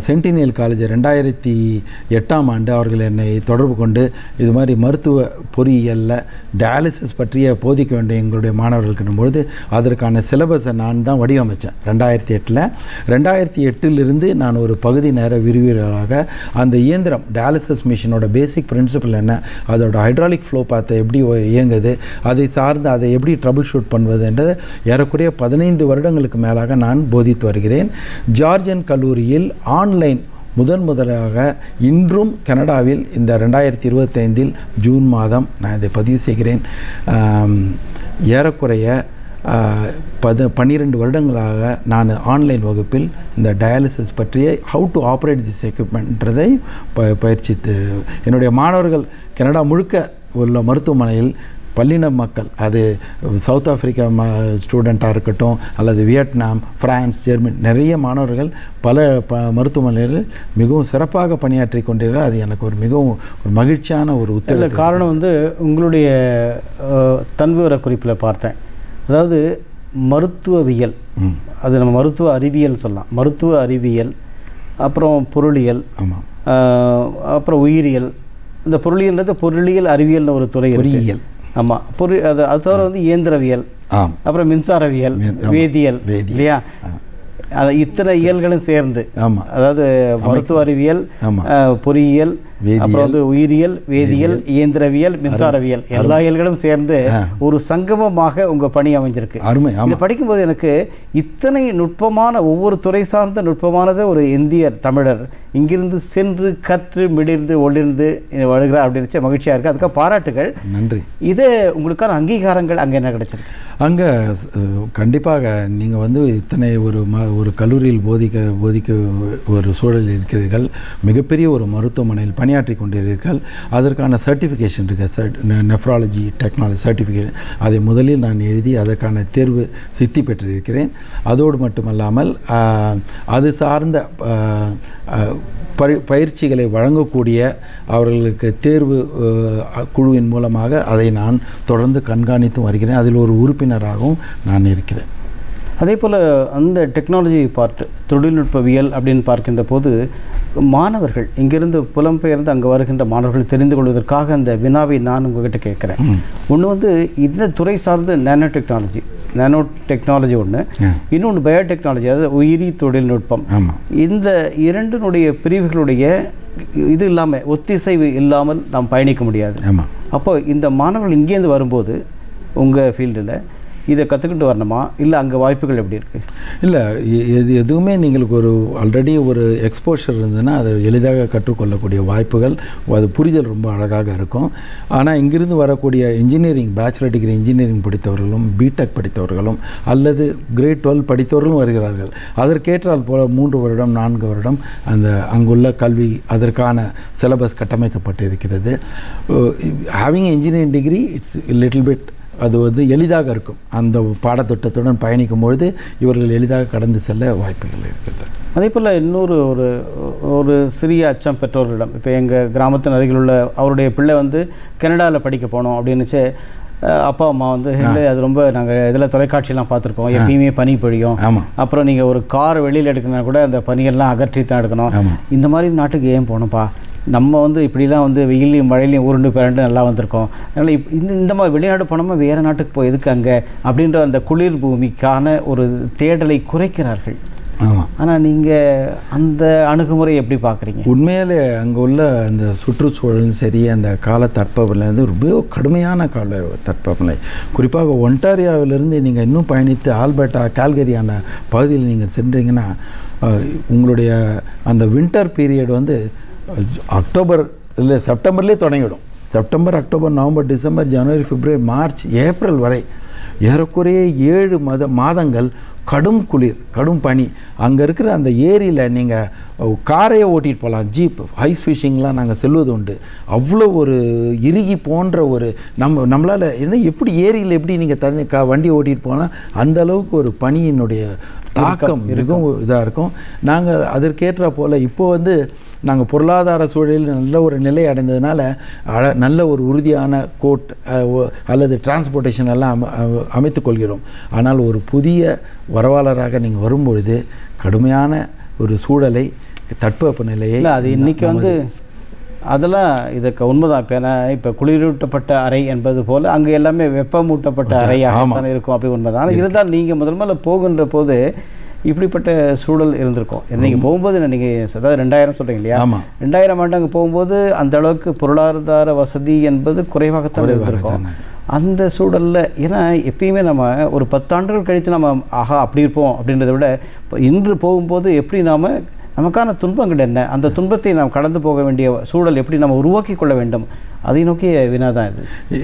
சென்டினியல் காலேஜ் 2008ஆம் ஆண்டு அவர்கள் என்னை தொடர்பு கொண்டு இது மாதிரி மருத்துவ பொறியியலில் டயாலிசிஸ் பற்றிய போதிக்க வேண்டிய எங்களுடைய மாணவர்களுக்கு பொழுது அதற்கான சிலபஸை நான் தான் வடிவமைத்தேன் 2008. 2008லிருந்து நான் ஒரு பகுதி நேர விரிவுரையாளராக அந்த இயந்திரம் டயாலிசிஸ் மிஷினோட பேசிக் பிரின்சிபல் என்ன, அதோட ஹைட்ராலிக் ஃப்ளோ பாத்தை எப்படி இயங்குது, அதை சார்ந்து அதை எப்படி ட்ரபிள் ஷூட் பண்ணுவது என்றது ஏறக்குறைய 15 வருடங்களுக்கு மேலாக நான் போதித்து வருகிறேன். ஜார்ஜியன் கல்லூரியில் ஆன்லைன் முதலாக இன்றும் கனடாவில் இந்த 2025 ஜூன் மாதம் நான் இதை பதிவு செய்கிறேன். ஏறக்குறைய 12 வருடங்களாக நான் ஆன்லைன் வகுப்பில் இந்த டயாலிசிஸ் பற்றிய ஹவு டு ஆப்ரேட் திஸ் எக்யூப்மெண்ட்ன்றதை பயிற்சித்து என்னுடைய மாணவர்கள் கனடா முழுக்க உள்ள மருத்துவமனையில் பல்லின மக்கள், அது சவுத் ஆஃப்ரிக்கா ஸ்டூடெண்ட்டாக இருக்கட்டும் அல்லது வியட்நாம், பிரான்ஸ், ஜெர்மனி, நிறைய மாணவர்கள் பல மருத்துவமனைகளில் மிகவும் சிறப்பாக பணியாற்றி கொண்டிருக்கிறார். அது எனக்கு ஒரு மிகவும் ஒரு மகிழ்ச்சியான ஒரு உத்தரவு. காரணம் வந்து உங்களுடைய தன்விவர குறிப்பில் பார்த்தேன், அதாவது மருத்துவவியல், அது நம்ம மருத்துவ அறிவியல் சொல்லலாம், மருத்துவ அறிவியல், அப்புறம் பொருளியல், ஆமாம், அப்புறம் உயிரியல். இந்த பொருளியல் அறிவியல்னு ஒரு துறை, பொறியியல். ஆமாம், அது தவிர வந்து இயந்திரவியல், அப்புறம் மின்சாரவியல், வேதியியல், இல்லையா? இத்தனை இயல்களும் சேர்ந்து, அதாவது மருத்துவ அறிவியல், பொறியியல், அப்புறம் வந்து உயிரியல், வேதியியல், இயந்திரவியல், மின்சாரவியல், எல்லா இயல்களும் சேர்ந்து ஒரு சங்கமமாக உங்கள் பணி அமைஞ்சிருக்கு. இதை படிக்கும்போது எனக்கு இத்தனை நுட்பமான, ஒவ்வொரு துறை சார்ந்த நுட்பமானது ஒரு இந்தியர் தமிழர் இங்கிருந்து சென்று கற்று மிடிர்ந்து ஒளிர்ந்து வருகிறார் அப்படின்னு மகிழ்ச்சியாக இருக்குது. அதுக்காக பாராட்டுகள், நன்றி. இது உங்களுக்கான அங்கீகாரங்கள் அங்கே என்ன கிடைச்சிருக்கு? அங்கே கண்டிப்பாக நீங்கள் வந்து இத்தனை ஒரு கல்லூரியில் போதிக்க ஒரு சூழலில் இருக்கிறீர்கள், மிகப்பெரிய ஒரு மருத்துவமனையில் பணியாற்றி கொண்டிருக்கிறீர்கள். அதற்கான சர்டிஃபிகேஷன் இருக்குது, நெஃப்ராலஜி டெக்னாலஜி சர்டிஃபிகேஷன். அதை முதலில் நான் எழுதி அதற்கான தேர்வு சித்தி பெற்றிருக்கிறேன். அதோடு மட்டுமல்லாமல் அது சார்ந்த பயிற்சிகளை வழங்கக்கூடிய அவர்களுக்கு தேர்வு குழுவின் மூலமாக அதை நான் தொடர்ந்து கண்காணித்து வருகிறேன். அதில் ஒரு உறுப்பினராகவும் நான் இருக்கிறேன். அதே போல் அந்த டெக்னாலஜி பார்ட், தொழில்நுட்பவியல் அப்படின்னு பார்க்கின்ற போது மாணவர்கள் இங்கிருந்து புலம்பெயர்ந்து அங்கே வருகின்ற மாணவர்கள் தெரிந்து கொள்வதற்காக அந்த வினாவை நான் உங்கள்கிட்ட கேட்குறேன். ஒன்று வந்து இந்த துறை சார்ந்த நானோ டெக்னாலஜி ஒன்று, இன்னொன்று பயோடெக்னாலஜி, அதாவது உயிரி தொழில்நுட்பம். இந்த இரண்டினுடைய பிரிவுகளுடைய இது இல்லாமல், ஒத்திசைவு இல்லாமல் நாம் பயணிக்க முடியாது. அப்போ இந்த மாணவர்கள் இங்கேருந்து வரும்போது உங்கள் ஃபீல்டில் இதை கற்றுக்கிட்டு வரணுமா, இல்லை அங்கே வாய்ப்புகள் எப்படி இருக்குது? இல்லை, எதுவுமே நீங்களுக்கு ஒரு ஆல்ரெடி ஒரு எக்ஸ்போஷர் இருந்ததுன்னா அதை எளிதாக கற்றுக்கொள்ளக்கூடிய வாய்ப்புகள், அது புரிதல் ரொம்ப அழகாக இருக்கும். ஆனால் இங்கிருந்து வரக்கூடிய இன்ஜினியரிங், பேச்சுலர் டிகிரி இன்ஜினியரிங் படித்தவர்களும், பிடெக் படித்தவர்களும் அல்லது கிரேட் 12 படித்தவர்களும் வருகிறார்கள். அதற்கேற்றால் போல 3 வருடம் 4 வருடம் அந்த அங்குள்ள கல்வி, அதற்கான சிலபஸ் கட்டமைக்கப்பட்டு இருக்கிறது. Having engineering degree it's little bit, அது வந்து எளிதாக இருக்கும். அந்த பாடத்திட்டத்துடன் பயணிக்கும் பொழுது இவர்கள் எளிதாக கடந்து செல்ல வாய்ப்புகள் இருக்கிறது. அதே போல் இன்னொரு ஒரு சிறிய அச்சம் பெற்றோர்களிடம், இப்போ எங்கள் கிராமத்தின் அருகில் உள்ள அவருடைய பிள்ளை வந்து கனடாவில் படிக்க போனோம் அப்படின்னுச்சு, அப்பா அம்மா வந்து இல்லை, அது ரொம்ப நாங்கள் இதில் தொலைக்காட்சியெலாம் பார்த்துருக்கோம், எப்பயுமே பனி பொழியும், அப்புறம் நீங்கள் ஒரு கார் வெளியில் எடுக்கணும்னா கூட அந்த பனியெல்லாம் அகற்றி தான் எடுக்கணும், இந்த மாதிரி நாட்டுக்கு ஏன் போகணும்ப்பா, நம்ம வந்து இப்படிலாம் வந்து வெயிலையும் மழையிலையும் உருண்டு பிறண்டு நல்லா வந்திருக்கோம், அதனால் இந்த மாதிரி வெளிநாடு போனோமா வேறு நாட்டுக்கு போய் எதுக்கு அங்கே அப்படின்ற அந்த குளிர் பூமிக்கான ஒரு தேடலை குறைக்கிறார்கள். ஆனால் நீங்கள் அந்த அணுகுமுறை எப்படி பார்க்குறீங்க? உண்மையிலே அங்கே உள்ள அந்த சுற்றுச்சூழலும் சரி, அந்த கால தட்பவெப்பநிலை வந்து ரொம்ப கடுமையான கால தட்பவெப்பநிலை. குறிப்பாக ஒன்டாரியாவிலிருந்து நீங்கள் இன்னும் பயணித்து ஆல்பர்ட்டா, கால்கரியான பகுதியில் நீங்கள் சென்றீங்கன்னா உங்களுடைய அந்த வின்டர் பீரியட் வந்து அக்டோபர் இல்லை செப்டம்பர்லேயே தொடங்கிவிடும். செப்டம்பர், அக்டோபர், நவம்பர், டிசம்பர், ஜனவரி, பிப்ரவரி, மார்ச், ஏப்ரல் வரை ஏறக்குறைய 7 மாதங்கள் கடும் குளிர், கடும் பனி. அங்கே இருக்கிற அந்த ஏரியில் நீங்கள் காரையை ஓட்டிகிட்டு போகலாம், ஜீப், ஐஸ் ஃபிஷிங்லாம் நாங்கள் செல்வது உண்டு. அவ்வளோ ஒரு இறுகி போன்ற ஒரு நம்மளால் எப்படி ஏரியில் எப்படி நீங்கள் வண்டி ஓட்டிகிட்டு போனால் அந்த அளவுக்கு ஒரு பனியினுடைய தாக்கம் மிகவும் இதாக இருக்கும். நாங்கள் அதற்கேற்ற போல் இப்போது வந்து நாங்கள் பொருளாதார சூழலில் நல்ல ஒரு நிலை அடைந்ததுனால நல்ல ஒரு உறுதியான கோட் அல்லது டிரான்ஸ்போர்ட்டேஷன் எல்லாம் அமைத்து கொள்கிறோம். ஆனால் ஒரு புதிய வரவாளராக நீங்கள் வரும்பொழுது கடுமையான ஒரு சூழலை, தட்பவெப்பநிலையை, அது இன்றைக்கி வந்து அதெல்லாம் இதுக்கு உண்மைதான். இப்போ குளிரூட்டப்பட்ட அறை என்பது போல் அங்கே எல்லாமே வெப்பமூட்டப்பட்ட அறையாக தானே இருக்கும், அப்படி உண்மைதான். ஆனால் இருந்தால் நீங்கள் முதல்ல போகின்ற போது இப்படிப்பட்ட சூழல் இருந்திருக்கும். நீங்கள் போகும்போது நீங்கள் அதாவது 2000 சொல்கிறீங்க இல்லையா, 2000 ஆண்டு அங்கே போகும்போது அந்த அளவுக்கு பொருளாதார வசதி என்பது குறைவாகத்தான் இருந்திருக்கும். அந்த சூழலில் ஏன்னா எப்பயுமே நம்ம ஒரு 10 ஆண்டுகள் கழித்து நம்ம ஆஹா அப்படி இருப்போம் அப்படின்றத விட இன்று போகும்போது எப்படி நாம் நமக்கான துன்பங்கள் என்ன, அந்த துன்பத்தை நாம் கடந்து போக வேண்டிய சூழல் எப்படி நம்ம உருவாக்கி கொள்ள வேண்டும், அதை நோக்கிய வினா தான்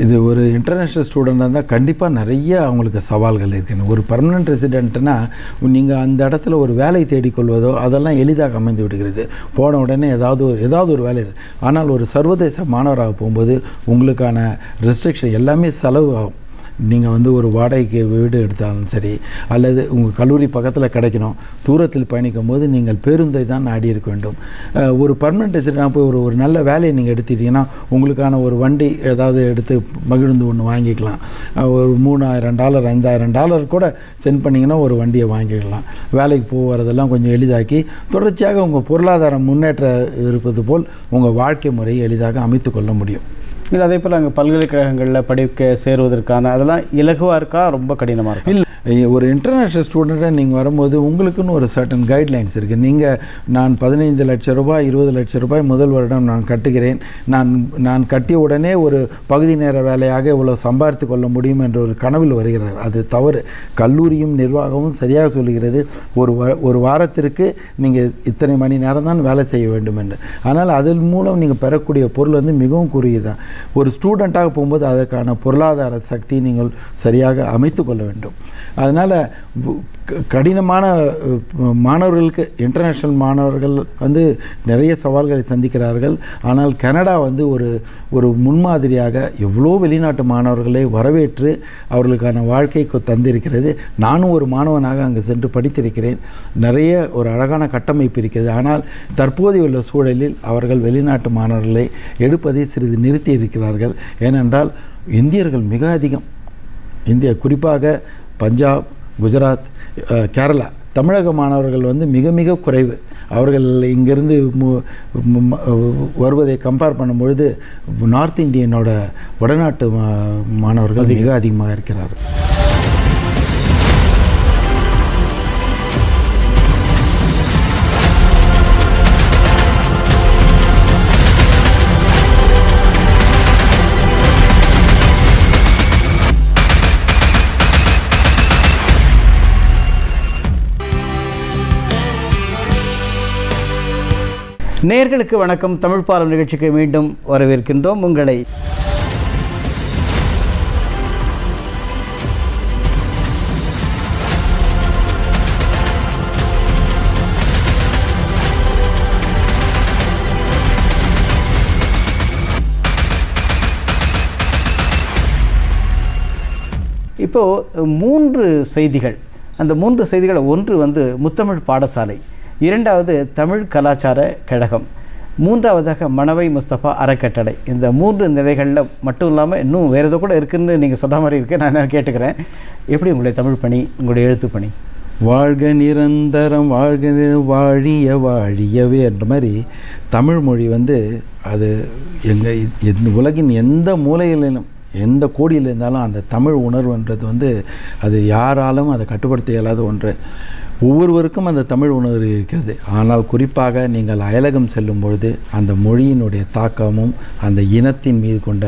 இது. ஒரு இன்டர்நேஷ்னல் ஸ்டூடெண்டாக இருந்தால் கண்டிப்பாக நிறைய அவங்களுக்கு சவால்கள் இருக்குன்னு. ஒரு பர்மனெண்ட் ரெசிடென்ட்னா நீங்கள் அந்த இடத்துல ஒரு வேலை தேடிக்கொள்வதோ அதெல்லாம் எளிதாக அமைந்து விடுகிறது. போன உடனே ஏதாவது ஒரு வேலை. ஆனால் ஒரு சர்வதேச மாணவராக போகும்போது உங்களுக்கான ரெஸ்ட்ரிக்ஷன் எல்லாமே செலவு ஆகும். நீங்கள் ஒரு வாடகைக்கு வீடு எடுத்தாலும் சரி, அல்லது உங்கள் கல்லூரி பக்கத்தில் கிடைக்கணும், தூரத்தில் பயணிக்கும் போது நீங்கள் பேருந்தை தான் நாடி இருக்க வேண்டும். ஒரு பர்மனெண்ட் ரெசிடென்ட்டாக போய் ஒரு நல்ல வேலையை நீங்கள் எடுத்துக்கிட்டிங்கன்னா உங்களுக்கான ஒரு வண்டி ஏதாவது எடுத்து மகிழ்ந்து ஒன்று வாங்கிக்கலாம். ஒரு $3000 $5000 கூட சென்ட் பண்ணிங்கன்னா ஒரு வண்டியை வாங்கிக்கலாம். வேலைக்கு போகிறதெல்லாம் கொஞ்சம் எளிதாக்கி தொடர்ச்சியாக உங்கள் பொருளாதார முன்னேற்றம் இருப்பது போல் உங்கள் வாழ்க்கை முறையை எளிதாக அமைத்து கொள்ள முடியும். இல்லை, அதே போல் அங்கே பல்கலைக்கழகங்களில் படிக்க சேருவதற்கான அதெல்லாம் இலகுவாக இருக்கா, ரொம்ப கடினமாக இருக்கா? இல்லை, ஒரு இன்டர்நேஷ்னல் ஸ்டூடெண்ட்டாக நீங்கள் வரும்போது உங்களுக்குன்னு ஒரு சர்டன் கைட்லைன்ஸ் இருக்குது. நீங்கள் நான் 15 லட்சம் ரூபாய் 20 லட்சம் ரூபாய் முதல் வருடம் நான் கட்டுகிறேன், நான் கட்டிய உடனே ஒரு பகுதி நேர வேலையாக இவ்வளோ சம்பாதித்து கொள்ள முடியும் என்ற ஒரு கனவில் வருகிறார். அது தவறு. கல்லூரியும் நிர்வாகமும் சரியாக சொல்லுகிறது, ஒரு வாரத்திற்கு நீங்கள் இத்தனை மணி நேரம் தான் வேலை செய்ய வேண்டும் என்று. ஆனால் அதன் மூலம் நீங்கள் பெறக்கூடிய பொருள் மிகவும் குறுகியதான். ஒரு ஸ்டூடெண்ட்டாக போகும்போது அதற்கான பொருளாதார சக்தி நீங்கள் சரியாக அமைத்து கொள்ள வேண்டும். அதனால் கடினமான மாணவர்களுக்கு இன்டர்நேஷ்னல் மாணவர்கள் நிறைய சவால்களை சந்திக்கிறார்கள். ஆனால் கனடா ஒரு முன்மாதிரியாக எவ்வளோ வெளிநாட்டு மாணவர்களை வரவேற்று அவர்களுக்கான வாழ்க்கைக்கு தந்திருக்கிறது. நானும் ஒரு மாணவனாக அங்கே சென்று படித்திருக்கிறேன். நிறைய ஒரு அழகான கட்டமைப்பு இருக்கிறது. ஆனால் தற்போதைய உள்ள சூழலில் அவர்கள் வெளிநாட்டு மாணவர்களை எடுப்பதை சிறிது நிறுத்தி இருக்கிறார்கள். ஏனென்றால் இந்தியர்கள் மிக அதிகம். குறிப்பாக பஞ்சாப், குஜராத், கேரளா, தமிழக மாணவர்கள் மிக மிக குறைவு. அவர்கள் இங்கிருந்து வருவதை கம்பேர் பண்ணும்பொழுது நார்த் இந்தியனோட வடநாட்டு மாணவர்கள் மிக அதிகமாக இருக்கிறார்கள். நேயர்களுக்கு வணக்கம். தமிழ் பாலம் நிகழ்ச்சிக்கு மீண்டும் வரவேற்கின்றோம் உங்களை. இப்போது 3 செய்திகள். அந்த 3 செய்திகளை ஒன்று முத்தமிழ் பாடசாலை, இரண்டாவது தமிழ் கலாச்சார கழகம், மூன்றாவதாக மணவை முஸ்தபா அறக்கட்டளை. இந்த 3 நிலைகளில் மட்டும் இல்லாமல் இன்னும் வேறு ஏதோ கூட இருக்குதுன்னு நீங்கள் சொன்ன மாதிரி இருக்குது. நான் கேட்டுக்கிறேன், எப்படி உங்களுடைய தமிழ் பணி, உங்களுடைய எழுத்து பணி? வாழ்க நிரந்தரம், வாழ்க வாழியவே என்ற மாதிரி தமிழ் மொழி அது உலகின் எந்த மூலையிலும் எந்த கோடியில் இருந்தாலும் அந்த தமிழ் உணர்வுன்றது அது யாராலும் அதை கட்டுப்படுத்த இயலாத ஒன்று. ஒவ்வொருவருக்கும் அந்த தமிழ் உணர்வு இருக்கிறது. ஆனால் குறிப்பாக நீங்கள் அயலகம் செல்லும் பொழுது அந்த மொழியினுடைய தாக்கமும் அந்த இனத்தின் மீது கொண்ட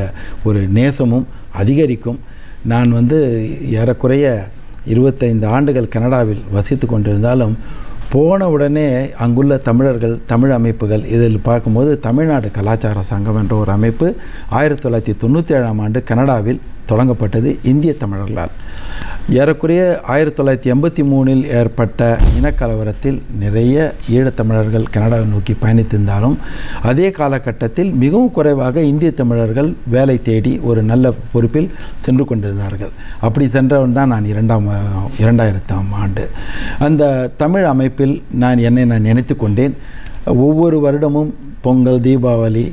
ஒரு நேசமும் அதிகரிக்கும். நான் ஏறக்குறைய 25 ஆண்டுகள் கனடாவில் வசித்து கொண்டிருந்தாலும் போன உடனே அங்குள்ள தமிழர்கள், தமிழ் அமைப்புகள் இதில் பார்க்கும்போது தமிழ்நாடு கலாச்சார சங்கம் என்ற ஒரு அமைப்பு 1997ஆம் ஆண்டு கனடாவில் தொடங்கப்பட்டது இந்திய தமிழர்களால். ஏறக்குறைய 1983இல் ஏற்பட்ட இனக்கலவரத்தில் நிறைய ஈழத்தமிழர்கள் கனடாவை நோக்கி பயணித்திருந்தாலும் அதே காலகட்டத்தில் மிகவும் குறைவாக இந்திய தமிழர்கள் வேலை தேடி ஒரு நல்ல பொறுப்பில் சென்று கொண்டிருந்தார்கள். அப்படி சென்றவன் தான் நான் 2000ஆம் ஆண்டு அந்த தமிழ் அமைப்பில் என்னை நினைத்து கொண்டேன். ஒவ்வொரு வருடமும் பொங்கல், தீபாவளி,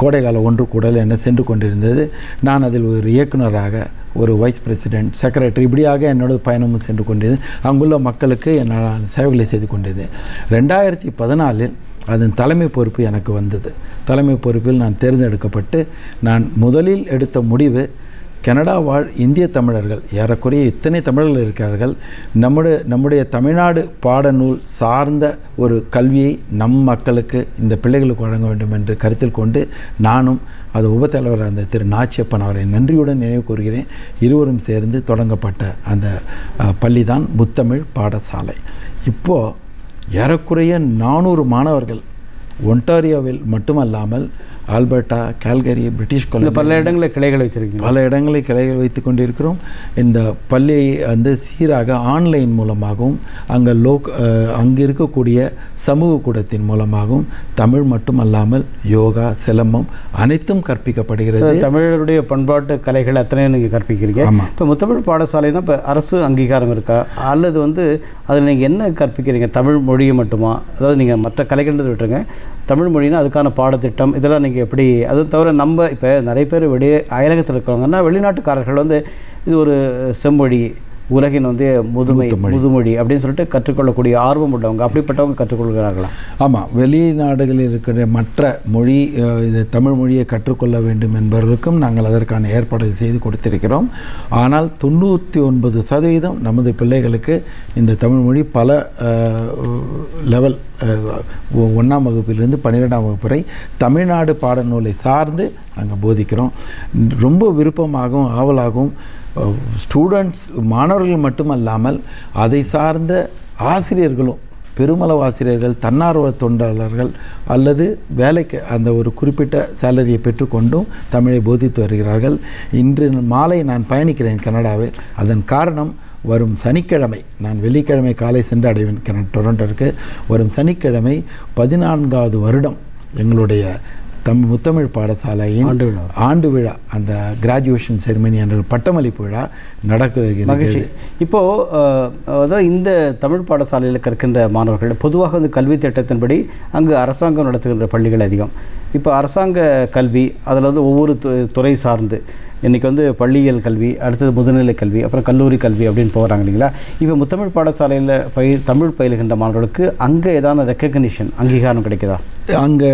கோடைகால ஒன்று கூடல் என சென்று கொண்டிருந்தது. நான் அதில் ஒரு இயக்குநராக, ஒரு வைஸ் பிரசிடெண்ட், செக்ரட்டரி, இப்படியாக என்னோட பயணமும் சென்று கொண்டிருந்தது. அங்குள்ள மக்களுக்கு நான் சேவைகளை செய்து கொண்டிருந்தேன். 2014இல் அதன் தலைமை பொறுப்பு எனக்கு வந்தது. தலைமை பொறுப்பில் நான் தேர்ந்தெடுக்கப்பட்டு நான் முதலில் எடுத்த முடிவு, கனடா வாழ் இந்திய தமிழர்கள் ஏறக்குறைய இத்தனை தமிழர்கள் இருக்கிறார்கள், நம்முடைய தமிழ்நாடு பாடநூல் சார்ந்த ஒரு கல்வியை நம் மக்களுக்கு, இந்த பிள்ளைகளுக்கு வழங்க வேண்டும் என்று கருத்தில் கொண்டு நானும் அது உபத்தலைவர் அந்த திரு நாச்சியப்பன் அவரை நன்றியுடன் நினைவு கூறுகிறேன். இருவரும் சேர்ந்து தொடங்கப்பட்ட அந்த பள்ளி தான் முத்தமிழ் பாடசாலை. இப்போது ஏறக்குறைய 400 மாணவர்கள் ஒன்டாரியோவில் மட்டுமல்லாமல் ஆல்பர்டா, கால்கரி, பிரிட்டிஷ் கொலம்பியா பல இடங்களில் கிளைகள் வச்சுருக்கீங்க. பல இடங்களில் கிளைகள் வைத்து கொண்டிருக்கிறோம். இந்த பள்ளியை சீராக ஆன்லைன் மூலமாகவும் அங்கே இருக்கக்கூடிய சமூக கூடத்தின் மூலமாகவும் தமிழ் மட்டுமல்லாமல் யோகா, சிலம்பம் அனைத்தும் கற்பிக்கப்படுகிறது. தமிழருடைய பண்பாட்டு கலைகள் அத்தனையும் நீங்கள் கற்பிக்கிறீங்க. இப்போ முத்தமிழ் பாடசாலைனா இப்போ அரசு அங்கீகாரம் இருக்கா, அல்லது அதில் நீங்கள் என்ன கற்பிக்கிறீங்க? தமிழ் மொழியை மட்டுமா? அதாவது நீங்கள் மற்ற கலைகள் விட்டுருங்க, தமிழ் மொழினா அதுக்கான பாடத்திட்டம் இதெல்லாம் நீங்கள் எப்படி? அது தவிர நம்ம இப்போ நிறைய பேர் அயலகத்தில் இருக்கிறவங்கன்னா வெளிநாட்டுக்காரர்கள் இது ஒரு செம்மொழி, உலகின் முதுமொழி அப்படின்னு சொல்லிட்டு கற்றுக்கொள்ளக்கூடிய ஆர்வம் உள்ளவங்க, அப்படிப்பட்டவங்க கற்றுக்கொள்கிறார்களா? ஆமாம், வெளிநாடுகளில் இருக்கிற மற்ற மொழி இது தமிழ் மொழியை கற்றுக்கொள்ள வேண்டும் என்பவர்களுக்கும் நாங்கள் அதற்கான ஏற்பாடுகள் செய்து கொடுத்திருக்கிறோம். ஆனால் 99% நமது பிள்ளைகளுக்கு இந்த தமிழ் மொழி பல லெவல் 1ஆம் வகுப்பிலிருந்து 12ஆம் வகுப்பு வரை தமிழ்நாடு பாடநூலை சார்ந்து நாங்கள் போதிக்கிறோம். ரொம்ப விருப்பமாகவும் ஆவலாகவும் ஸ்டூடெண்ட்ஸ், மாணவர்கள் மட்டுமல்லாமல் அதை சார்ந்த ஆசிரியர்களும், பெருமளவு ஆசிரியர்கள், தன்னார்வ தொண்டாளர்கள் அல்லது வேலைக்கு அந்த ஒரு குறிப்பிட்ட சேலரியை பெற்றுக்கொண்டும் தமிழை போதித்து வருகிறார்கள். இன்று மாலை நான் பயணிக்கிறேன் கனடாவில். அதன் காரணம், வரும் சனிக்கிழமை, நான் வெள்ளிக்கிழமை காலை சென்று அடைவேன் டொரண்டோருக்கு. வரும் சனிக்கிழமை 14வது வருடம் எங்களுடைய முத்தமிழ் பாடசாலையின் ஆண்டு விழா, அந்த கிராஜுவேஷன் செரிமனி என்ற பட்டமளிப்பு விழா நடக்கிறது. இப்போது அதாவது இந்த தமிழ் பாடசாலையில் கற்கின்ற மாணவர்கள் பொதுவாக கல்வி திட்டத்தின்படி அங்கு அரசாங்கம் நடத்துகின்ற பள்ளிகள் அதிகம். இப்போ அரசாங்க கல்வி அதில் ஒவ்வொரு துறை சார்ந்து இன்றைக்கி பள்ளியியல் கல்வி, அடுத்தது முதுநிலை கல்வி, அப்புறம் கல்லூரி கல்வி அப்படின்னு போகிறாங்க இல்லைங்களா? இப்போ முத்தமிழ் பாடசாலையில் தமிழ் பயிலுகின்ற மாணவர்களுக்கு அங்கே ஏதாவது ரெக்கக்னிஷன், அங்கீகாரம் கிடைக்குதா? அங்கே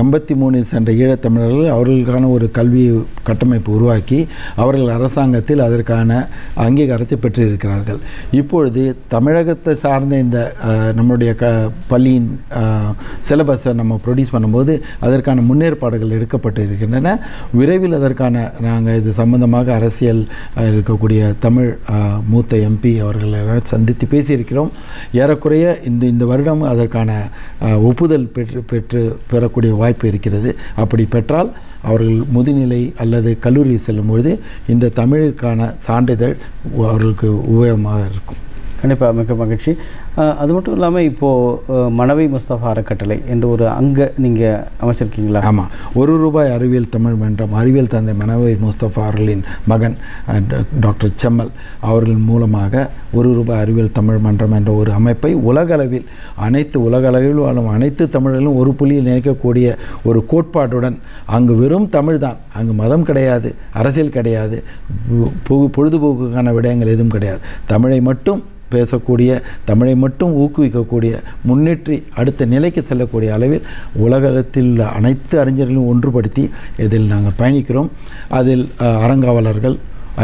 83 சென்ற ஈழத்தமிழர்கள் அவர்களுக்கான ஒரு கல்வி கட்டமைப்பு உருவாக்கி அவர்கள் அரசாங்கத்தில் அதற்கான அங்கீகாரத்தை பெற்றிருக்கிறார்கள். இப்பொழுது தமிழகத்தை சார்ந்த இந்த நம்முடைய பள்ளியின் சிலபஸை நம்ம ப்ரொடியூஸ் பண்ணும்போது அதற்கான முன்னேற்பாடுகள் எடுக்கப்பட்டு இருக்கின்றன. விரைவில் அதற்கான நாங்கள் இது சம்பந்தமாக அரசியல் இருக்கக்கூடிய தமிழ் மூத்த எம்பி அவர்களை சந்தித்து பேசியிருக்கிறோம். ஏறக்குறைய இந்த வருடம் அதற்கான ஒப்புதல் பெறக்கூடிய வாய்ப்பு இருக்கிறது. அப்படி பெற்றால் அவர்கள் முதுநிலை அல்லது கல்லூரி செல்லும்பொழுது இந்த தமிழுக்கான சான்றிதழ் அவர்களுக்கு உபயோகமாக இருக்கும். கண்டிப்பாக, மிக மகிழ்ச்சி. அது மட்டும் இல்லாமல் இப்போது மனவை முஸ்தபா அறக்கட்டளை என்று ஒரு அங்கே நீங்கள் அமைச்சிருக்கீங்களா? ஆமாம், ₹1 அறிவியல் தமிழ் மன்றம், அறிவியல் தந்தை மனவை முஸ்தபா அவர்களின் மகன் டாக்டர் செம்மல் அவர்கள் மூலமாக ₹1 அறிவியல் தமிழ் மன்றம் என்ற ஒரு அமைப்பை உலகளவில் அனைத்து தமிழர்களும் ஒரு புள்ளியில் நினைக்கக்கூடிய ஒரு கோட்பாட்டுடன், அங்கு வெறும் தமிழ் தான், அங்கு மதம் கிடையாது, அரசியல் கிடையாது, பொழுதுபோக்குக்கான விடயங்கள் எதுவும் கிடையாது, தமிழை மட்டும் பேசக்கூடிய, தமிழை மட்டும் ஊக்குவிக்கக்கூடிய, முன்னேற்றி அடுத்த நிலைக்கு செல்லக்கூடிய அளவில் உலகத்தில் உள்ள அனைத்து அறிஞர்களையும் ஒன்றுபடுத்தி இதில் நாங்கள் பயணிக்கிறோம். அதில் அறங்காவலர்கள்,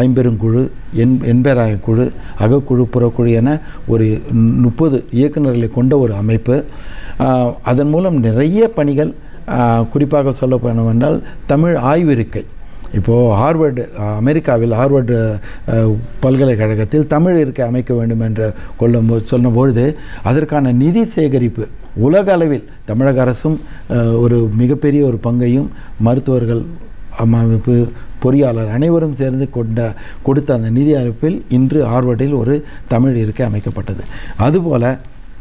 ஐம்பெருங்குழு, எண்பேராய குழு, அகக்குழு, புறக்குழு என ஒரு 30 இயக்குநர்களை கொண்ட ஒரு அமைப்பு. அதன் மூலம் நிறைய பணிகள், குறிப்பாக சொல்ல போனோம் தமிழ் ஆய்விருக்கை. இப்போது அமெரிக்காவில் ஹார்வர்டு பல்கலைக்கழகத்தில் தமிழ் இருக்கை அமைக்க வேண்டும் என்று சொன்னபொழுது அதற்கான நிதி சேகரிப்பு உலக அளவில் தமிழக அரசும் ஒரு மிகப்பெரிய ஒரு பங்கையும், மருத்துவர்கள், அமைப்பு, பொறியாளர் அனைவரும் சேர்ந்து கொடுத்த அந்த நிதி அமைப்பில் இன்று ஹார்வர்டில் ஒரு தமிழ் இருக்கை அமைக்கப்பட்டது. அதுபோல்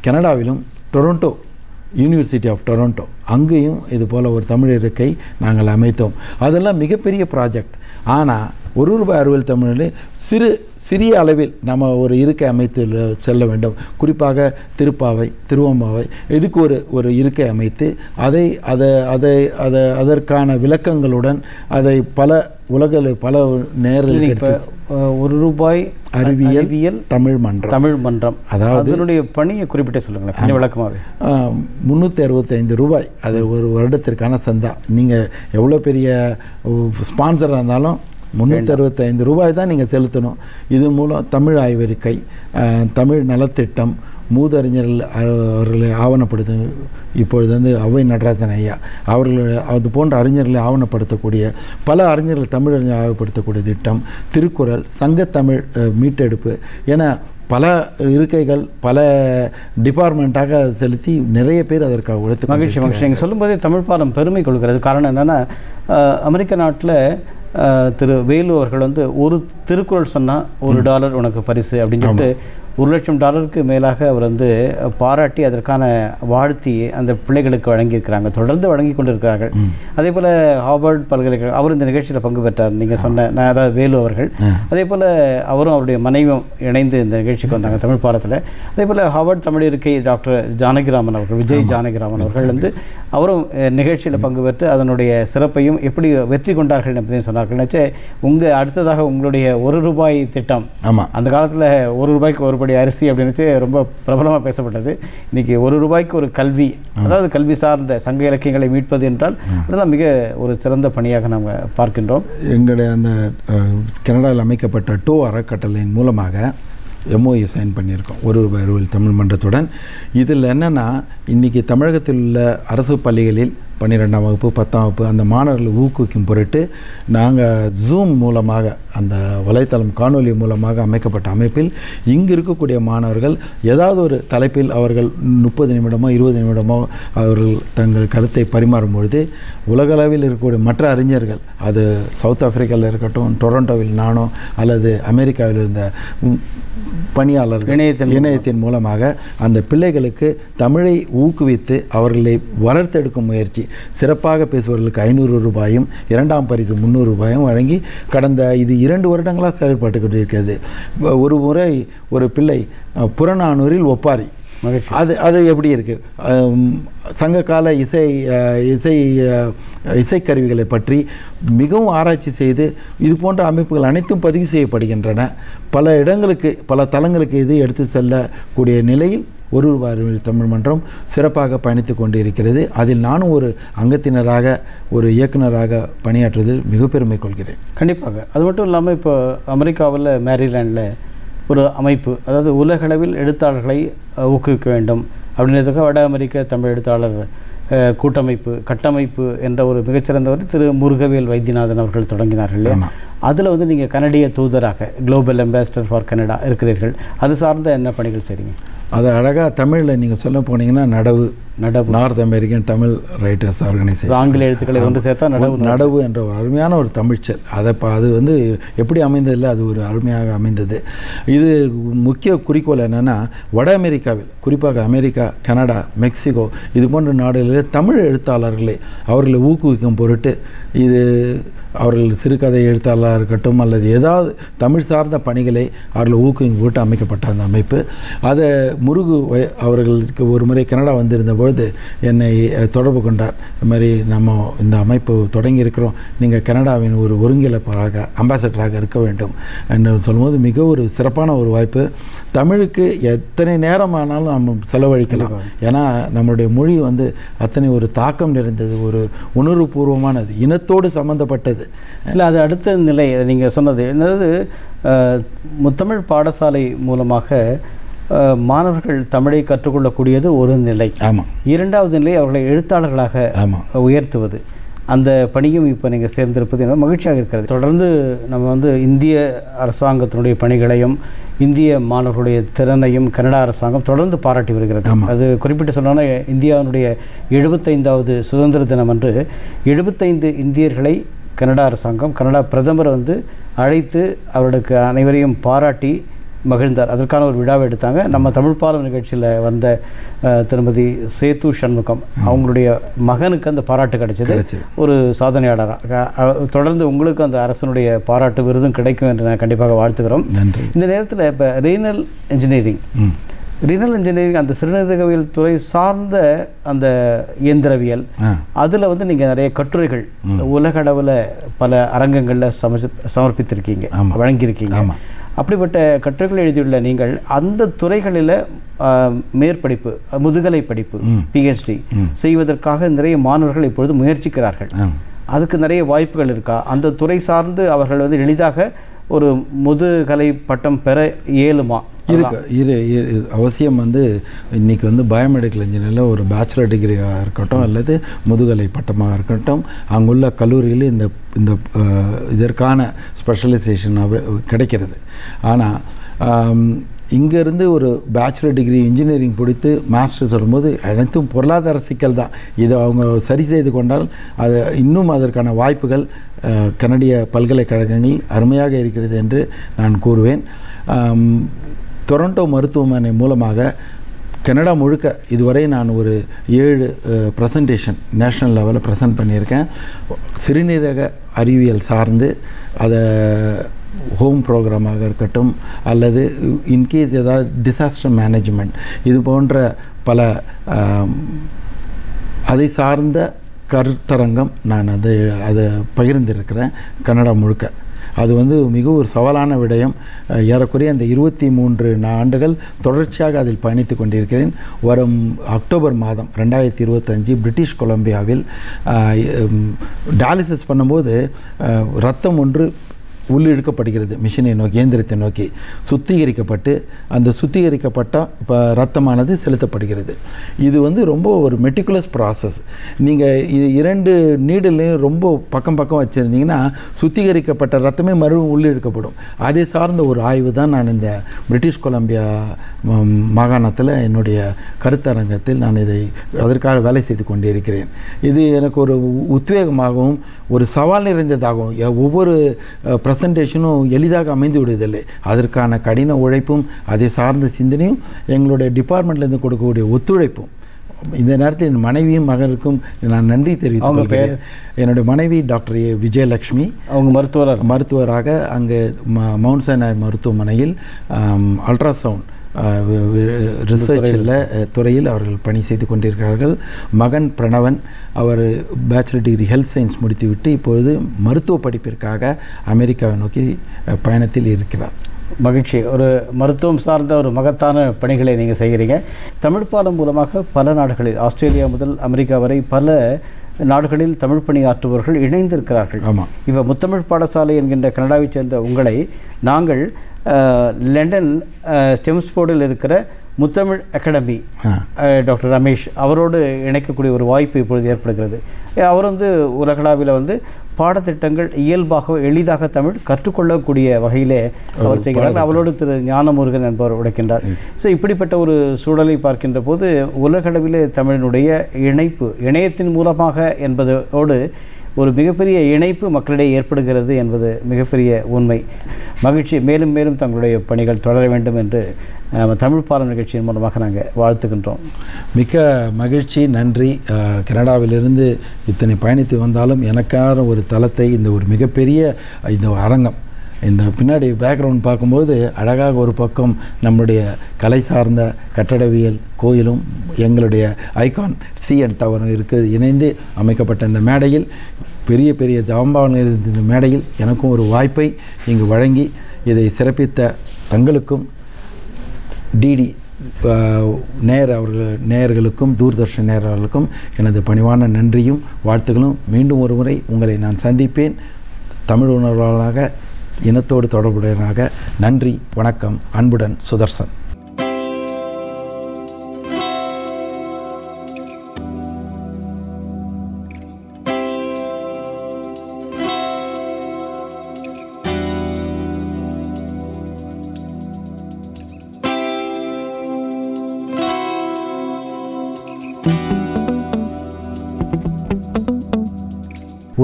கனடாவிலும் டொரண்டோ, யூனிவர்சிட்டி ஆஃப் டொரண்டோ, அங்கேயும் இது போல் ஒரு தமிழ் இருக்கை நாங்கள் அமைத்தோம். அதெல்லாம் மிகப்பெரிய ப்ராஜெக்ட். ஆனால் ₹1 அறிவியல் தமிழில் சிறிய அளவில் நம்ம ஒரு இருக்கை அமைத்து செல்ல வேண்டும். குறிப்பாக திருப்பாவை, திருவம்பாவை, இதுக்கு ஒரு இருக்கை அமைத்து அதற்கான விளக்கங்களுடன் அதை பல நேரில் ₹1 அறிவியல் தமிழ் மன்றம், அதாவது அதனுடைய பணியை குறிப்பிட்ட சொல்லுங்களேன் விளக்கமாகவே. ₹365 அது ஒரு வருடத்திற்கான சந்தா. நீங்கள் எவ்வளோ பெரிய ஸ்பான்சராக இருந்தாலும் ₹365 தான் நீங்கள் செலுத்தணும். இது மூலம் தமிழ் ஆய்வறிக்கை, தமிழ் நலத்திட்டம், மூதறிஞர்கள் அவர்களை ஆவணப்படுத்த, இப்பொழுது அவ்வை நடராஜன் ஐயா அது போன்ற அறிஞர்களை ஆவணப்படுத்தக்கூடிய பல அறிஞர்கள் தமிழ் அறிஞர் ஆவணப்படுத்தக்கூடிய திட்டம், திருக்குறள், சங்கத்தமிழ் மீட்டெடுப்பு என பல இருக்கைகள் பல டிபார்ட்மெண்ட்டாக செலுத்தி நிறைய பேர் அதற்காக உழைத்து மகிழ்ச்சி. நீங்கள் சொல்லும்போதே தமிழ் பாலம் பெருமை கொள்கிறது. காரணம் என்னென்னா, அமெரிக்க நாட்டில் திரு வேலு அவர்கள் ஒரு திருக்குறள் சொன்னால் $1 உனக்கு பரிசு அப்படின்னு சொல்லிட்டு $1,00,000 மேலாக அவர் பாராட்டி அதற்கான வாழ்த்தி அந்த பிள்ளைகளுக்கு வழங்கியிருக்கிறாங்க, தொடர்ந்து வழங்கி கொண்டிருக்கிறார்கள். அதே போல் ஹார்வர்ட் பல்கலைக்கழகம் அவர் இந்த நிகழ்ச்சியில் பங்கு பெற்றார். நீங்கள் சொன்ன அதாவது வேலு அவர்கள், அதே போல் அவரும் அவருடைய மனைவியும் இணைந்து இந்த நிகழ்ச்சிக்கு வந்தாங்க தமிழ் பாடத்தில். அதே போல் ஹார்வர்ட் தமிழ் இருக்கை டாக்டர் ஜானகிராமன் அவர்கள், விஜய் ஜானகிராமன் அவர்கள் அவரும் நிகழ்ச்சியில் பங்கு பெற்று அதனுடைய சிறப்பையும் எப்படி வெற்றி கொண்டார்கள் என்பதையும் சொன்னார்கள். உங்கள் அடுத்ததாக உங்களுடைய $1 திட்டம், அந்த காலத்தில் $1 ஒரு படி அரிசி அப்படின்னு ரொம்ப பிரபலமாக பேசப்பட்டது. இன்றைக்கி $1 ஒரு கல்வி, அதாவது கல்வி சார்ந்த சங்க இலக்கியங்களை மீட்பது என்றால் அதெல்லாம் மிக ஒரு சிறந்த பணியாக நாம் பார்க்கின்றோம். எங்களுடைய அந்த கனடாவில் அமைக்கப்பட்ட டோ அறக்கட்டளையின் மூலமாக MOU சைன் பண்ணியிருக்கோம் ₹1 அறிவியல் தமிழ் மன்றத்துடன். இதில் என்னென்னா, இன்றைக்கி தமிழகத்தில் உள்ள அரசு பள்ளிகளில் 12ஆம் வகுப்பு 10ஆம் வகுப்பு அந்த மாணவர்களை ஊக்குவிக்கும் பொருட்டு நாங்கள் ஜூம் மூலமாக அந்த வலைத்தளம் காணொலி மூலமாக அமைக்கப்பட்ட அமைப்பில் இங்கு இருக்கக்கூடிய மாணவர்கள் ஏதாவது ஒரு தலைப்பில் அவர்கள் 30 நிமிடமோ 20 நிமிடமோ அவர்கள் தங்கள் கருத்தை பரிமாறும் பொழுது உலகளவில் இருக்கக்கூடிய மற்ற அறிஞர்கள், அது சவுத் ஆப்பிரிக்காவில் இருக்கட்டும், டொரண்டோவில் நானோ அல்லது அமெரிக்காவில் இருந்த பணியாளர்கள் இணையத்தின் மூலமாக அந்த பிள்ளைகளுக்கு தமிழை ஊக்குவித்து அவர்களை வளர்த்தெடுக்கும் முயற்சி, சிறப்பாக பேசுபவர்களுக்கு ₹500 இரண்டாம் பரிசு ₹300 வழங்கி கடந்த இது 2 வருடங்களாக செயல்பட்டு கொண்டிருக்கிறது. ஒரு முறை ஒரு பிள்ளை புறநானூரில் ஒப்பாரி, அது எப்படி இருக்குது, சங்ககால இசைக்கருவிகளை பற்றி மிகவும் ஆராய்ச்சி செய்து இது போன்ற அமைப்புகள் அனைத்தும் பதிவு செய்யப்படுகின்றன. பல இடங்களுக்கு பல தளங்களுக்கு இது எடுத்து செல்லக்கூடிய நிலையில் ₹1 அறிவியல் தமிழ் மன்றம் சிறப்பாக பயணித்து கொண்டு இருக்கிறது. அதில் நானும் ஒரு அங்கத்தினராக ஒரு இயக்குநராக பணியாற்றுவதில் மிக பெருமை கொள்கிறேன். கண்டிப்பாக. அது மட்டும் இல்லாமல் இப்போ அமெரிக்காவில் மேரிலாண்டில் ஒரு அமைப்பு, அதாவது உலகளவில் எழுத்தாளர்களை ஊக்குவிக்க வேண்டும் அப்படின்றதுக்காக வட அமெரிக்க தமிழ் எழுத்தாளர் கட்டமைப்பு என்ற ஒரு மிகச்சிறந்தவர் திரு முருகவேல் வைத்தியநாதன் அவர்கள் தொடங்கினார்கள் இல்லையா? அதில் நீங்கள் கனடிய தூதராக குளோபல் அம்பாசிடர் ஃபார் கனடா இருக்கிறீர்கள். அது சார்ந்த என்ன பணிகள் செய்கிறீங்க? அது அழகாக தமிழில் நீங்கள் சொல்ல போனீங்கன்னா நடவு North American Tamil Writers Organisation, ஆங்கில எழுத்துக்களை ஒன்று சேர்த்தா நடவு என்ற ஒரு அருமையான ஒரு தமிழ்ச்சல். அது எப்படி அமைந்ததில்லை, அது ஒரு அருமையாக அமைந்தது. இது முக்கிய குறிக்கோள் என்னென்னா, வட அமெரிக்காவில் குறிப்பாக அமெரிக்கா, கனடா, மெக்சிகோ இது போன்ற நாடுகளில் தமிழ் எழுத்தாளர்களை அவர்களை ஊக்குவிக்கும் பொருட்டு இது அவர்கள் சிறுகதை எழுத்தாளராக இருக்கட்டும் அல்லது ஏதாவது தமிழ் சார்ந்த பணிகளை அவர்களை ஊக்குவிக்கும் போட்டு அமைக்கப்பட்ட அந்த அமைப்பு. அதை முருகு அவர்களுக்கு ஒரு முறை கனடா வந்திருந்த பொழுது என்னை தொடர்பு கொண்டார். இது மாதிரி நம்ம இந்த அமைப்பு தொடங்கி இருக்கிறோம், நீங்கள் கனடாவின் ஒரு ஒருங்கிணைப்பாளராக அம்பாசடராக இருக்க வேண்டும் என்று சொல்லும்போது மிக ஒரு சிறப்பான ஒரு வாய்ப்பு. தமிழுக்கு எத்தனை நேரமானாலும் நம்ம செலவழிக்கலாம், ஏன்னா நம்மளுடைய மொழி அத்தனை ஒரு தாக்கம் நிறைந்தது, ஒரு உணர்வுபூர்வமானது, இனத்தோடு சம்பந்தப்பட்டது. இல்லை, அது அடுத்த நிலை நீங்கள் சொன்னது என்னது, முத்தமிழ் பாடசாலை மூலமாக மாணவர்கள் தமிழை கற்றுக்கொள்ளக்கூடியது ஒரு நிலை. ஆமாம். இரண்டாவது நிலை அவர்களை எழுத்தாளர்களாக உயர்த்துவது. அந்த பணியும் இப்போ நீங்கள் சேர்ந்திருப்பது எனக்கு மகிழ்ச்சியாக இருக்கிறது. தொடர்ந்து நம்ம இந்திய அரசாங்கத்தினுடைய பணிகளையும் இந்திய மாணவர்களுடைய திறனையும் கனடா அரசாங்கம் தொடர்ந்து பாராட்டி வருகிறது. அது குறிப்பிட்டு சொன்னோன்னா, இந்தியாவினுடைய 75வது சுதந்திர தினம் அன்று 75 இந்தியர்களை கனடா அரசாங்கம், கனடா பிரதமர் அழைத்து அவர்களுக்கு அனைவரையும் பாராட்டி மகிழ்ந்தார். அதற்கான ஒரு விழாவை எடுத்தாங்க. நம்ம தமிழ் பாலம் நிகழ்ச்சியில் வந்த திருமதி சேத்து சண்முகம் அவங்களுடைய மகனுக்கு அந்த பாராட்டு கிடைச்சது. ஒரு சாதனையாளராக தொடர்ந்து உங்களுக்கு அந்த அரசனுடைய பாராட்டு விருதும் கிடைக்கும் என்று நான் கண்டிப்பாக வாழ்த்துக்கிறோம். இந்த நேரத்தில் இப்போ ரீனல் இன்ஜினியரிங் அந்த சிறுநீரகவியல் துறை சார்ந்த அந்த இயந்திரவியல், அதில் நீங்கள் நிறைய கட்டுரைகள் உலகளவில் பல அரங்கங்களில் சமர்ப்பித்திருக்கீங்க, வழங்கியிருக்கீங்க. அப்படிப்பட்ட கட்டுரைகள் எழுதியுள்ள நீங்கள் அந்த துறைகளில் மேற்படிப்பு, முதுகலை படிப்பு, PhD செய்வதற்காக நிறைய மாணவர்கள் இப்பொழுது முயற்சிக்கிறார்கள். அதுக்கு நிறைய வாய்ப்புகள் இருக்கா? அந்த துறை சார்ந்து அவர்கள் எளிதாக ஒரு முதுகலை பட்டம் பெற இயலுமா? அவசியம் இன்றைக்கி பயோமெடிக்கல் இன்ஜினியரில் ஒரு பேச்சுலர் டிகிரியாக இருக்கட்டும் அல்லது முதுகலை பட்டமாக இருக்கட்டும், அங்குள்ள கல்லூரியில் இந்த இதற்கான ஸ்பெஷலைசேஷன் கிடைக்கிறது. ஆனால் இங்கேருந்து ஒரு பேச்சுலர் டிகிரி இன்ஜினியரிங் படித்து மாஸ்டர்ஸ் வரும்போது அனைத்தும் பொருளாதார சிக்கல் தான். இதை அவங்க சரி செய்து கொண்டால் அது இன்னும் அதற்கான வாய்ப்புகள் கனடிய பல்கலைக்கழகங்கள் அருமையாக இருக்கிறது என்று நான் கூறுவேன். டொரண்டோ மருத்துவமனை மூலமாக கனடா முழுக்க இதுவரை நான் ஒரு 7 ப்ரெசன்டேஷன் நேஷ்னல் லெவலில் ப்ரெசன்ட் பண்ணியிருக்கேன். சிறுநீரக அறிவியல் சார்ந்து அதை ஹோம் ப்ரோக்ராமாக இருக்கட்டும் அல்லது இன்கேஸ் ஏதாவது டிசாஸ்டர் மேனேஜ்மெண்ட் இது போன்ற பல அதை சார்ந்த கருத்தரங்கம் நான் அதை பகிர்ந்திருக்கிறேன் கனடா முழுக்க. அது மிக ஒரு சவாலான விடயம். ஏறக்குறைய அந்த 23 ஆண்டுகள் தொடர்ச்சியாக அதில் பயணித்து கொண்டிருக்கிறேன். வரும் அக்டோபர் மாதம் 2025 பிரிட்டிஷ் கொலம்பியாவில் டயாலிசிஸ் பண்ணும்போது இரத்தம் ஒன்று உள்ளிழுக்கப்படுகிறது மிஷினை நோக்கி, இயந்திரத்தை நோக்கி சுத்திகரிக்கப்பட்டு அந்த சுத்திகரிக்கப்பட்ட இப்போ ரத்தமானது செலுத்தப்படுகிறது. இது ரொம்ப ஒரு மெட்டிகுலஸ் ப்ராசஸ். நீங்கள் இது 2 நீடிலையும் ரொம்ப பக்கம் வச்சுருந்தீங்கன்னா சுத்திகரிக்கப்பட்ட ரத்தமே மறுபடியும் உள்ளிழுக்கப்படும். அதை சார்ந்த ஒரு ஆய்வு தான் நான் இந்த பிரிட்டிஷ் கொலம்பியா மாகாணத்தில் என்னுடைய கருத்தரங்கத்தில் நான் அதற்காக வேலை செய்து கொண்டிருக்கிறேன். இது எனக்கு ஒரு உத்வேகமாகவும் ஒரு சவால் நிறைந்ததாகவும், ஒவ்வொரு ப்ரெசன்டேஷனும் எளிதாக அமைந்து விடுவதில்லை. அதற்கான கடின உழைப்பும் அதை சார்ந்த சிந்தனையும் எங்களுடைய டிபார்ட்மெண்ட்லேருந்து கொடுக்கக்கூடிய ஒத்துழைப்பும். இந்த நேரத்தில் என் மனைவியும் மகனுக்கும் நான் நன்றி தெரிவித்துக் கொள்கிறேன். என்னுடைய மனைவி டாக்டர் விஜயலட்சுமி, அவங்க மருத்துவராக அங்கே மவுண்ட் சைனாய் மருத்துவமனையில் அல்ட்ராசவுண்ட் ரிசர்ச்சில் துறையில் அவர்கள் பணி செய்து கொண்டிருக்கிறார்கள். மகன் பிரணவன், அவர் பேச்சுலர் டிகிரி ஹெல்த் சயின்ஸ் முடித்துவிட்டு இப்பொழுது மருத்துவ படிப்பிற்காக அமெரிக்காவை நோக்கி பயணத்தில் இருக்கிறார். மகிழ்ச்சி. ஒரு மருத்துவம் சார்ந்த ஒரு மகத்தான பணிகளை நீங்கள் செய்கிறீங்க. தமிழ் பாலம் மூலமாக பல நாடுகளில், ஆஸ்திரேலியா முதல் அமெரிக்கா வரை பல நாடுகளில் தமிழ் பணியாற்றுபவர்கள் இணைந்திருக்கிறார்கள். ஆமாம். இப்போ முத்தமிழ் பாடசாலை என்கின்ற கனடாவைச் சேர்ந்த உங்களை நாங்கள் லண்டன் ஸ்டெம்ஸ்போர்டில் இருக்கிற முத்தமிழ் அகாடமி டாக்டர் ரமேஷ் அவரோடு இணைக்கக்கூடிய ஒரு வாய்ப்பு இப்பொழுது ஏற்படுகிறது. அவர் உலகளாவில் பாடத்திட்டங்கள் இயல்பாக எளிதாக தமிழ் கற்றுக்கொள்ளக்கூடிய வகையிலே அவர் செய்கிறார். அவரோடு திரு ஞானமுருகன் என்பவர் உடைக்கின்றார். ஸோ இப்படிப்பட்ட ஒரு சூழலை பார்க்கின்ற போது உலகளவிலே தமிழினுடைய இணைப்பு இணையத்தின் மூலமாக என்பதோடு ஒரு மிகப்பெரிய இணைப்பு மக்களிடையே ஏற்படுகிறது என்பது மிகப்பெரிய உண்மை. மகிழ்ச்சி. மேலும் மேலும் தங்களுடைய பணிகள் தொடர வேண்டும் என்று தமிழ் பாலம் நிகழ்ச்சியின் மூலமாக நாங்கள் வாழ்த்துக்கின்றோம். மிக்க மகிழ்ச்சி, நன்றி. கனடாவிலிருந்து இத்தனை பயணித்து வந்தாலும் எனக்கான ஒரு தளத்தை இந்த ஒரு மிகப்பெரிய இந்த அரங்கம், இந்த பின்னாடி பேக்ரவுண்ட் பார்க்கும்போது அழகாக ஒரு பக்கம் நம்முடைய கலை சார்ந்த கட்டடவியல் கோயிலும் எங்களுடைய ஐகான் சிஎன் டவரும் இருக்குது. இணைந்து அமைக்கப்பட்ட இந்த மேடையில் பெரிய பெரிய ஜாம்பாவன இந்த மேடையில் எனக்கும் ஒரு வாய்ப்பை இங்கு வழங்கி இதை சிறப்பித்த தங்களுக்கும் டிடி நேயர்களுக்கும் தூர்தர்ஷன் நேயர்களுக்கும் எனது பணிவான நன்றியும் வாழ்த்துக்களும். மீண்டும் ஒரு முறை உங்களை நான் சந்திப்பேன். தமிழ் உணர்வாளராக, இனத்தோடு தொடர்புடையவனாக. நன்றி, வணக்கம். அன்புடன் சுதர்சன்.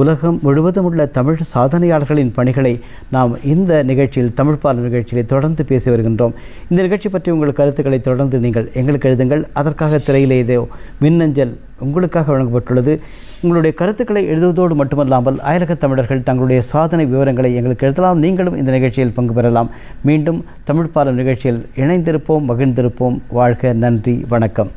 உலகம் முழுவதும் உள்ள தமிழ் சாதனையாளர்களின் பணிகளை நாம் இந்த நிகழ்ச்சியில், தமிழ் பாலம் நிகழ்ச்சியில் தொடர்ந்து பேசி வருகின்றோம். இந்த நிகழ்ச்சி பற்றி உங்கள் கருத்துக்களை தொடர்ந்து நீங்கள் எங்களுக்கு எழுதுங்கள். அதற்காக திரையிலே இதோ மின்னஞ்சல் உங்களுக்காக வழங்கப்பட்டுள்ளது. உங்களுடைய கருத்துக்களை எழுதுவதோடு மட்டுமல்லாமல் அயலக தமிழர்கள் தங்களுடைய சாதனை விவரங்களை எங்களுக்கு எழுதலாம். நீங்களும் இந்த நிகழ்ச்சியில் பங்கு பெறலாம். மீண்டும் தமிழ் பாலம் நிகழ்ச்சியில் இணைந்திருப்போம், மகிழ்ந்திருப்போம். வாழ்க. நன்றி, வணக்கம்.